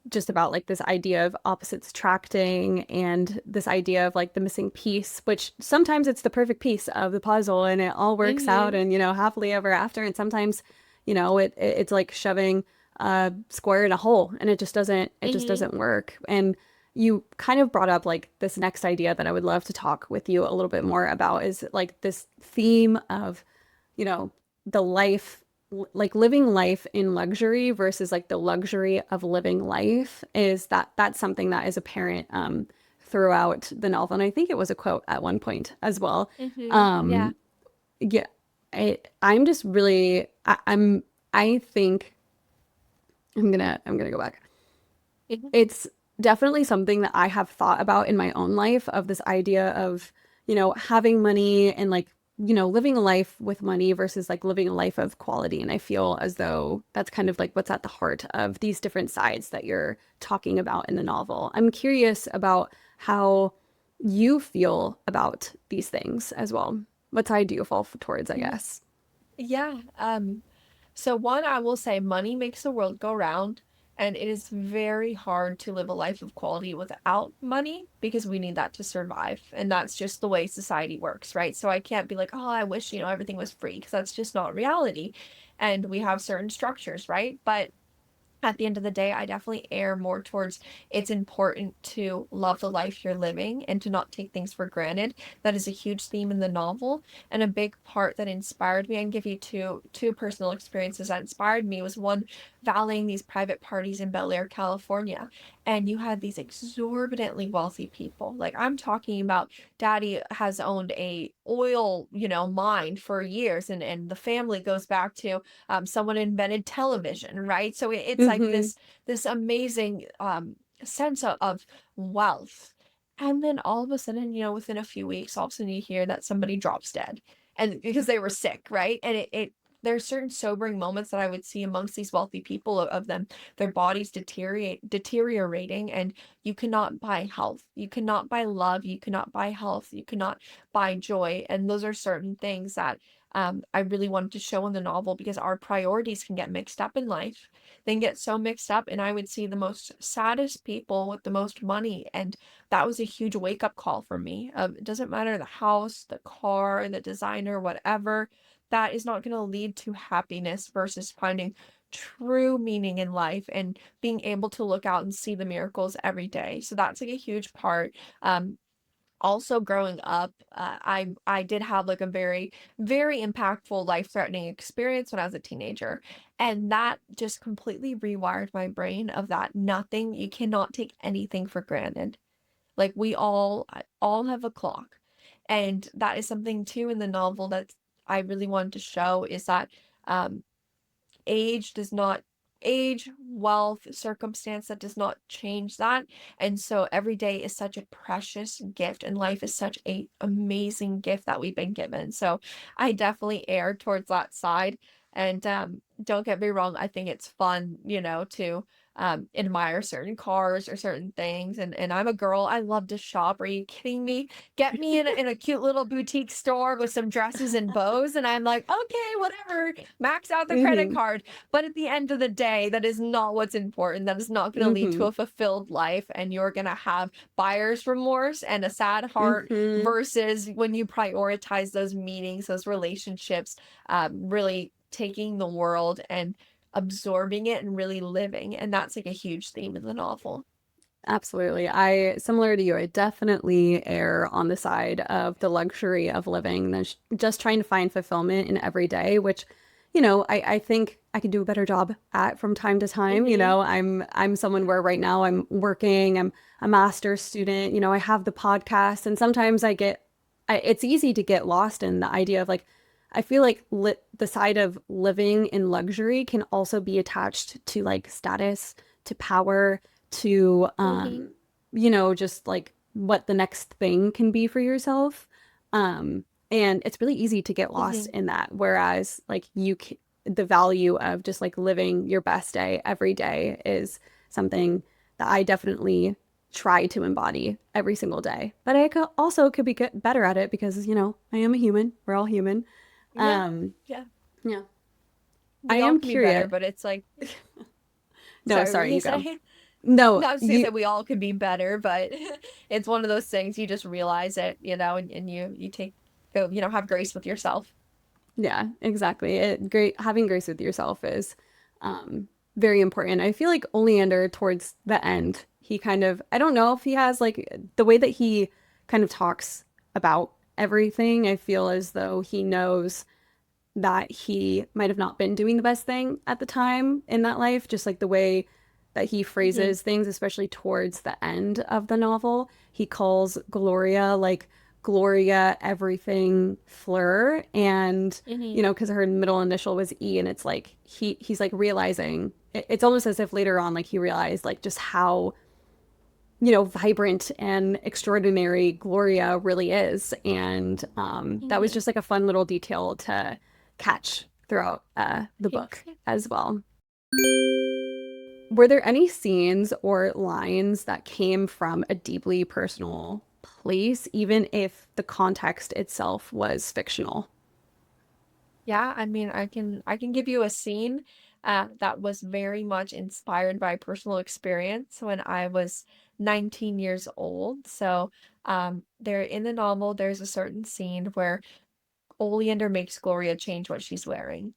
just about like this idea of opposites attracting and this idea of like the missing piece, which sometimes it's the perfect piece of the puzzle and it all works out Mm-hmm. and happily ever after. And sometimes, it's like shoving a square in a hole and it just Mm-hmm. doesn't work. And you kind of brought up like this next idea that I would love to talk with you a little bit more about is like this theme of, you know, the life, like living life in luxury versus like the luxury of living life is that's something that is apparent throughout the novel. And I think it was a quote at one point as well. Mm-hmm. Yeah. Um, yeah, I'm just really, I think I'm gonna go back. Mm-hmm. It's definitely something that I have thought about in my own life of this idea of, having money and like, living a life with money versus like living a life of quality. And I feel as though that's kind of like what's at the heart of these different sides that you're talking about in the novel. I'm curious about how you feel about these things as well. What side do you fall towards, I Mm-hmm. guess? Yeah. So one, I will say money makes the world go round, and it is very hard to live a life of quality without money because we need that to survive. And that's just the way society works, right? So I can't be like, oh, I wish, everything was free because that's just not reality. And we have certain structures, right? But at the end of the day, I definitely err more towards it's important to love the life you're living and to not take things for granted. That is a huge theme in the novel. And a big part that inspired me, I can give you two personal experiences that inspired me was one valeting these private parties in Bel Air, California. And you had these exorbitantly wealthy people. Like I'm talking about daddy has owned a oil, mine for years and the family goes back to someone invented television, right? So it's like Mm-hmm. this amazing sense of wealth. And then all of a sudden, within a few weeks, all of a sudden you hear that somebody drops dead. And because they were sick, right? And it there's certain sobering moments that I would see amongst these wealthy people of them, their bodies deteriorating, and you cannot buy health. You cannot buy love. You cannot buy health. You cannot buy joy. And those are certain things that I really wanted to show in the novel because our priorities can get mixed up in life. They can get so mixed up, and I would see the most saddest people with the most money, and that was a huge wake up call for me. It doesn't matter the house, the car, the designer, whatever. That is not going to lead to happiness versus finding true meaning in life and being able to look out and see the miracles every day. So that's like a huge part. Also growing up, I did have like a very very impactful life-threatening experience when I was a teenager, and that just completely rewired my brain of that nothing, you cannot take anything for granted. Like we all have a clock, and that is something too in the novel that I really wanted to show is that um age does not age, wealth, circumstance, that does not change that. And so every day is such a precious gift and life is such a amazing gift that we've been given. So I definitely err towards that side. And don't get me wrong, I think it's fun, to admire certain cars or certain things. And I'm a girl. I love to shop. Are you kidding me? Get me in a cute little boutique store with some dresses and bows, and I'm like, okay, whatever. Max out the credit Mhm. card. But at the end of the day, that is not what's important. That is not going to lead to Mhm. a fulfilled life, and you're going to have buyer's remorse and a sad heart Mhm. versus when you prioritize those meetings, those relationships, really taking the world and absorbing it and really living. And that's like a huge theme in the novel. Absolutely. Similar to you, I definitely err on the side of the luxury of living than just trying to find fulfillment in every day, which, I think I can do a better job at from time to time. Hmm. I'm someone where right now I'm working, I'm a master's student, I have the podcast, and sometimes it's easy to get lost in the idea of like, I feel like the side of living in luxury can also be attached to like status, to power, to Hmm. just like what the next thing can be for yourself. And it's really easy to get lost Hmm. in that. Whereas like the value of just like living your best day every day is something that I definitely try to embody every single day. But I could be better at it because, I am a human. We're all human. Yeah. Um, Yeah. yeah. I We all am can be better, curious. but it's like, No, sorry, what were sorry, you you go. saying? No, No, I was just gonna say you we all could be better, but it's one of those things you just realize it, and you take go, have grace with yourself. Yeah, exactly. Great having grace with yourself is very important. I feel like Oleander towards the end, he kind of I don't know if he has like the way that he kind of talks about everything. I feel as though he knows that he might have not been doing the best thing at the time in that life, just like the way that he Hmm. phrases things, especially towards the end of the novel. He calls Gloria like Gloria everything Fleur, and Hmm. because her middle initial was E, and it's like he's like realizing it's almost as if later on like he realized like just how vibrant and extraordinary Gloria really is. And that was Hmm. just like a fun little detail to catch throughout the Thanks. book as well. Were there any scenes or lines that came from a deeply personal place, even if the context itself was fictional? Yeah, I mean, I can give you a scene that was very much inspired by personal experience when I was 19 years old. So, there in the novel, there's a certain scene where Oleander makes Gloria change what she's wearing.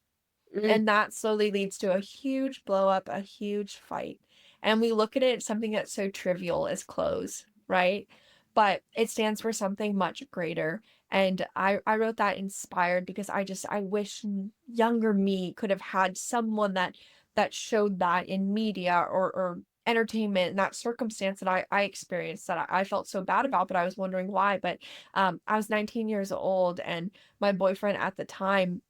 Mm, And that slowly leads to a huge blow up, a huge fight. And we look at it as something that's so trivial as clothes, right? But it stands for something much greater. And I wrote that inspired because I wish younger me could have had someone that showed that in media or entertainment and that circumstance that I experienced that I felt so bad about, but I was wondering why. But I was 19 years old and my boyfriend at the time,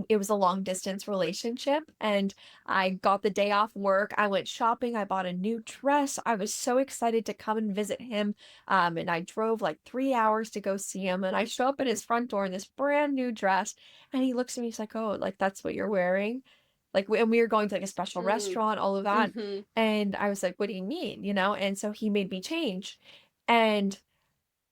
it was a long distance relationship, and I got the day off work. I went shopping. I bought a new dress. I was so excited to come and visit him. And I drove like 3 hours to go see him. And I show up at his front door in this brand new dress. And he looks at me, he's like, "Oh, like that's what you're wearing?" And we were going to like a special mm, restaurant, all of that. hmm And I was like, "What do you mean?" And so he made me change. And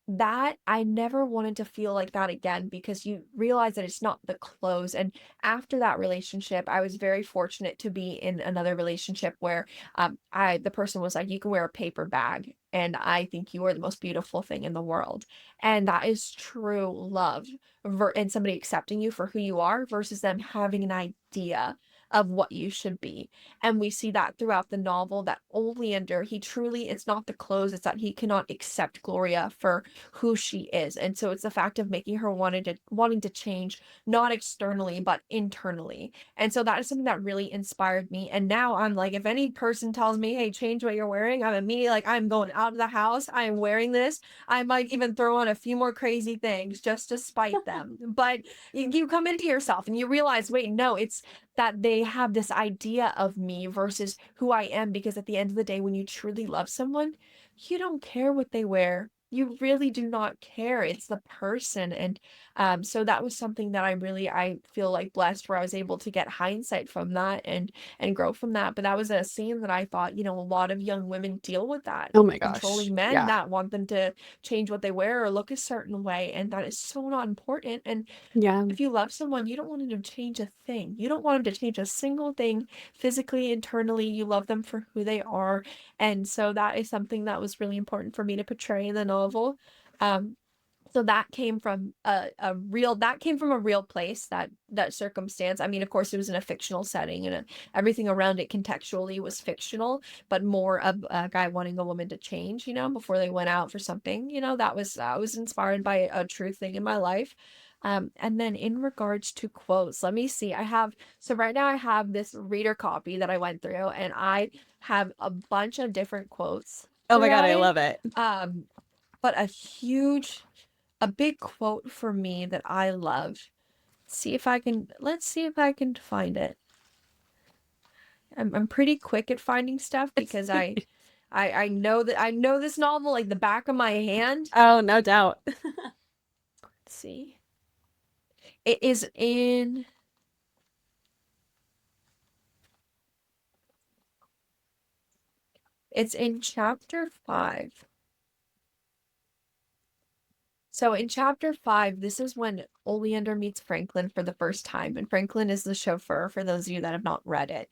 that I never wanted to feel like that again because you realize that it's not the clothes. And after that relationship, I was very fortunate to be in another relationship where the person was like, "You can wear a paper bag, and I think you are the most beautiful thing in the world." And that is true love, and somebody accepting you for who you are versus them having an idea of what you should be. And we see that throughout the novel that Oleander, he truly, it's not the clothes, it's that he cannot accept Gloria for who she is. And so it's the fact of making her wanting to change, not externally, but internally. And so that is something that really inspired me. And now I'm like, if any person tells me, "Hey, change what you're wearing," I'm immediately like, I'm going out of the house. I'm wearing this. I might even throw on a few more crazy things just to spite them. But you come into yourself and you realize, wait, no, it's that they have this idea of me versus who I am. Because at the end of the day, when you truly love someone, you don't care what they wear. you really do not care. It's the person. And so that was something that I feel like blessed where I was able to get hindsight from that and grow from that. But that was a scene that I thought, a lot of young women deal with that. Oh my gosh. Controlling men Yeah. that want them to change what they wear or look a certain way. And that is so not important. And Yeah. if you love someone, you don't want them to change a thing. You don't want them to change a single thing physically, internally. You love them for who they are. And so that is something that was really important for me to portray in the novel. Um, so that came from a real place, that circumstance. I mean, of course, it was in a fictional setting, and everything around it contextually was fictional, but more of a guy wanting a woman to change, before they went out for something. That was inspired by a true thing in my life. And then in regards to quotes, let me see. So right now I have this reader copy that I went through, and I have a bunch of different quotes Oh my God, throughout I it. love it. Um, but a big quote for me that I love. Let's see if I can find it. I'm pretty quick at finding stuff It's because I know this novel like the back of my hand. oh, no doubt. Let's see. It is in it's in chapter 5. So in chapter 5, this is when Oleander meets Franklin for the first time, and Franklin is the chauffeur for those of you that have not read it.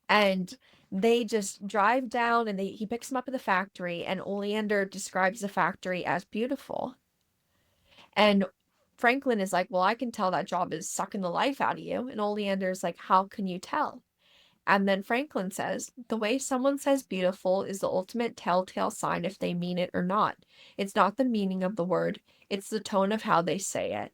And they just drive down and he picks him up at the factory, and Oleander describes the factory as beautiful. And Franklin is like, "Well, I can tell that job is sucking the life out of you." And Oleander's like, "How can you tell?" And then Franklin says, "The way someone says beautiful is the ultimate telltale sign if they mean it or not. It's not the meaning of the word, it's the tone of how they say it."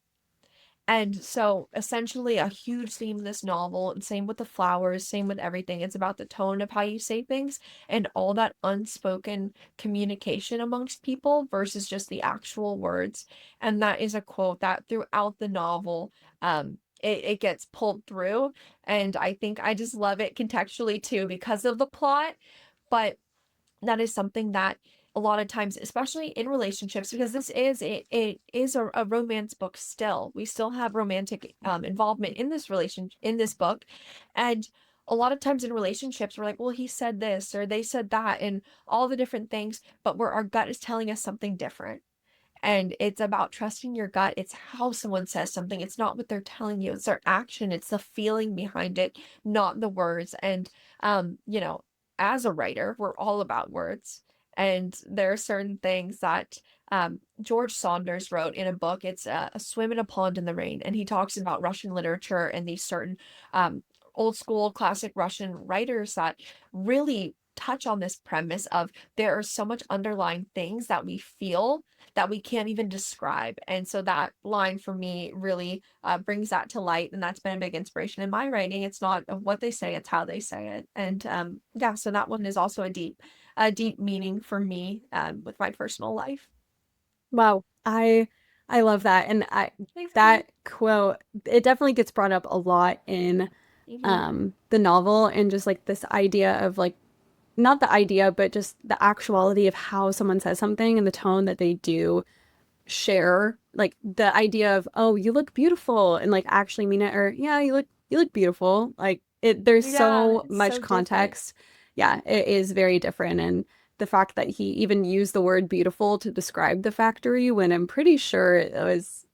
And so, essentially, a huge theme in this novel, and same with the flowers, same with everything. It's about the tone of how you say things and all that unspoken communication amongst people versus just the actual words. And that is a quote that throughout the novel, it gets pulled through. And I think I just love it contextually too because of the plot. But that is something that a lot of times, especially in relationships, because it is a romance book still. We still have romantic involvement in this book. And a lot of times in relationships, we're like, well, he said this or they said that and all the different things, but our gut is telling us something different. And it's about trusting your gut. It's how someone says something. It's not what they're telling you. It's their action. It's the feeling behind it, not the words. And um, you know, as a writer, we're all about words. And there are certain things that George Saunders wrote in a book. It's A Swim in a Pond in the Rain. And he talks about Russian literature and these certain old school classic Russian writers that really touch on this premise of there are so much underlying things that we feel that we can't even describe. And so that line for me really brings that to light. And that's been a big inspiration in my writing. It's not what they say, it's how they say it. And yeah, so that one is also a deep meaning for me with my personal life. Wow. I love that. And Thanks, honey. that quote, it definitely gets brought up a lot in Hmm. the novel, and just like this idea of like not the idea, but just the actuality of how someone says something and the tone that they do share, like the idea of, oh, you look beautiful, and like actually mean it, or yeah, you look beautiful. Like it, there's Yeah, so it's much so different. context. Yeah, it is very different. And the fact that he even used the word beautiful to describe the factory, when I'm pretty sure it was,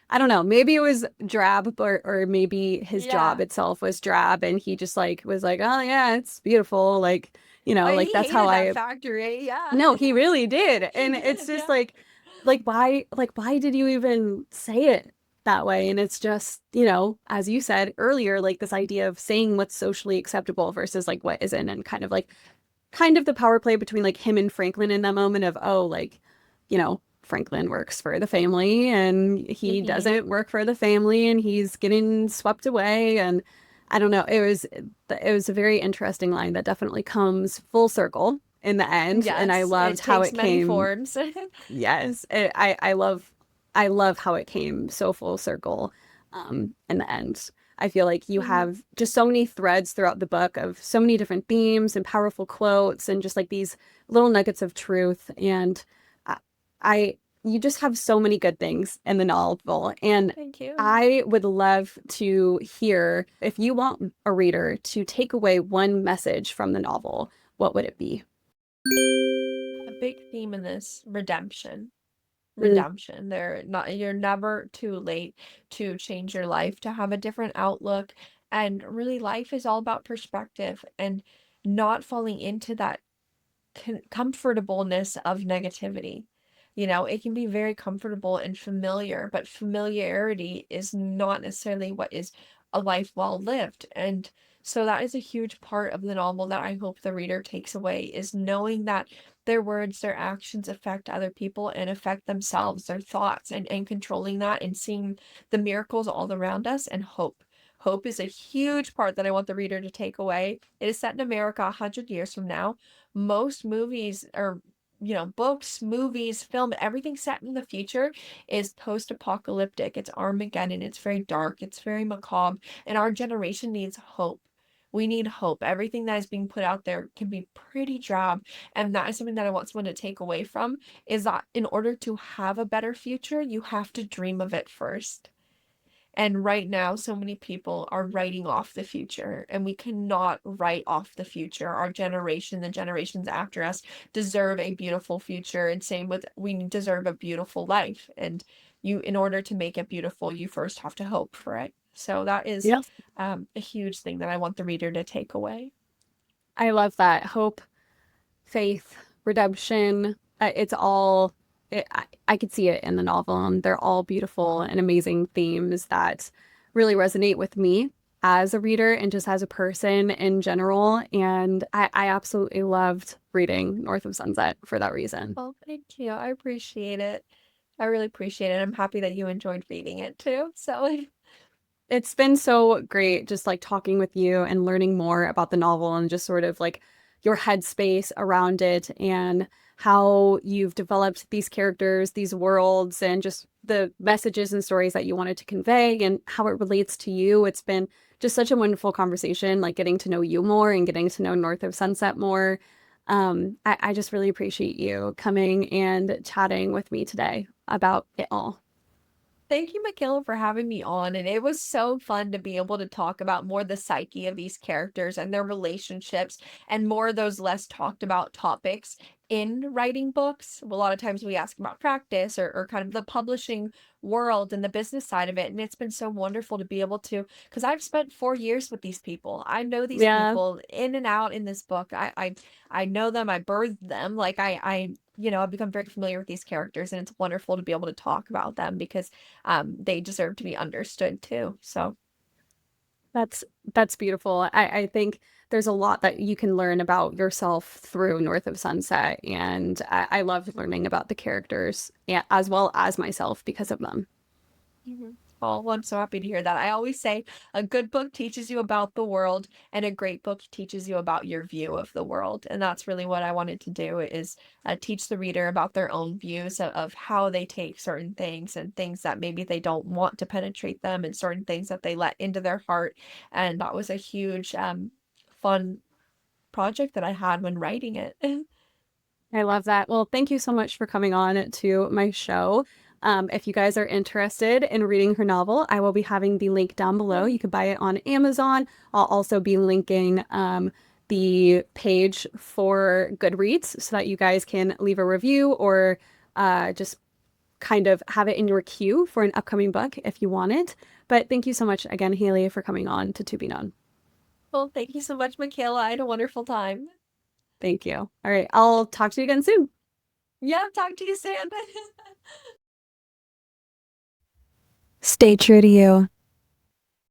I don't know, maybe it was drab, or maybe his job Yeah. itself was drab, and he just like was like, oh yeah, it's beautiful, like, like He that's how hated that I. factory. Yeah. No, he really did. He And it's did. just Yeah. why did you even say it that way? And it's just, as you said earlier, like this idea of saying what's socially acceptable versus like what isn't, and kind of the power play between like him and Franklin in that moment of, oh, like, Franklin works for the family and he Hmm. doesn't work for the family, and he's getting swept away. And I don't know, it was a very interesting line that definitely comes full circle in the end, and I Yes, loved it how takes it many came. forms. Yes, I love how it came so full circle in the end. I feel like you Mhm. have just so many threads throughout the book of so many different themes and powerful quotes and just like these little nuggets of truth. And I, I you just have so many good things in the novel, and Thank you. I would love to hear if you want a reader to take away one message from the novel, what would it be? A big theme in this, redemption. Mm, Redemption. You're never too late to change your life, to have a different outlook. And really life is all about perspective and not falling into that comfortableness of negativity. You know, it can be very comfortable and familiar, but familiarity is not necessarily what is a life well lived. And so that is a huge part of the novel that I hope the reader takes away is knowing that their words, their actions affect other people and affect themselves, their thoughts, and controlling that and seeing the miracles all around us and hope. Hope is a huge part that I want the reader to take away. It is set in America 100 years from now. Most movies or books, movies, film, everything set in the future is post-apocalyptic. It's Armageddon. It's very dark. It's very macabre. And our generation needs hope. We need hope. Everything that is being put out there can be pretty drab. And that is something that I want someone to take away from is that in order to have a better future, you have to dream of it first. And right now, so many people are writing off the future, and we cannot write off the future. Our generation, the generations after us, deserve a beautiful future. And same with we deserve a beautiful life. And in order to make it beautiful, you first have to hope for it. So that is yes. a huge thing that I want the reader to take away. I love that. Hope, faith, redemption. It's all, I could see it in the novel, and they're all beautiful and amazing themes that really resonate with me as a reader and just as a person in general. And I absolutely loved reading North of Sunset for that reason. Well, thank you. I appreciate it. I really appreciate it. I'm happy that you enjoyed reading it too. So It's been so great just like talking with you and learning more about the novel and just sort of like your headspace around it and how you've developed these characters, these worlds, and just the messages and stories that you wanted to convey and how it relates to you. It's been just such a wonderful conversation, like getting to know you more and getting to know North of Sunset more. I just really appreciate you coming and chatting with me today about it all. thank you, Makayla, for having me on. And it was so fun to be able to talk about more the psyche of these characters and their relationships and more of those less talked about topics in writing books. A lot of times we ask about practice or kind of the publishing world and the business side of it. And it's been so wonderful to be able to, because I've spent 4 years with these people. I know these Yeah. people in and out in this book. I know them. I birthed them. Like I've become very familiar with these characters, and it's wonderful to be able to talk about them because they deserve to be understood too. So, That's that's beautiful. I think there's a lot that you can learn about yourself through North of Sunset, and I love learning about the characters as well as myself because of them. mhm. Oh, well, I'm so happy to hear that. I always say a good book teaches you about the world, and a great book teaches you about your view of the world. And that's really what I wanted to do is teach the reader about their own views of how they take certain things and things that maybe they don't want to penetrate them and certain things that they let into their heart. And that was a huge, fun project that I had when writing it. I love that. Well, thank you so much for coming on to my show. If you guys are interested in reading her novel, I will be having the link down below. You can buy it on Amazon. I'll also be linking the page for Goodreads so that you guys can leave a review or just kind of have it in your queue for an upcoming book if you want it. But thank you so much again, Haley, for coming on to Be Known. Well, thank you so much, Makayla. I had a wonderful time. Thank you. All right, I'll talk to you again soon. Yeah, talk to you soon. Stay true to you.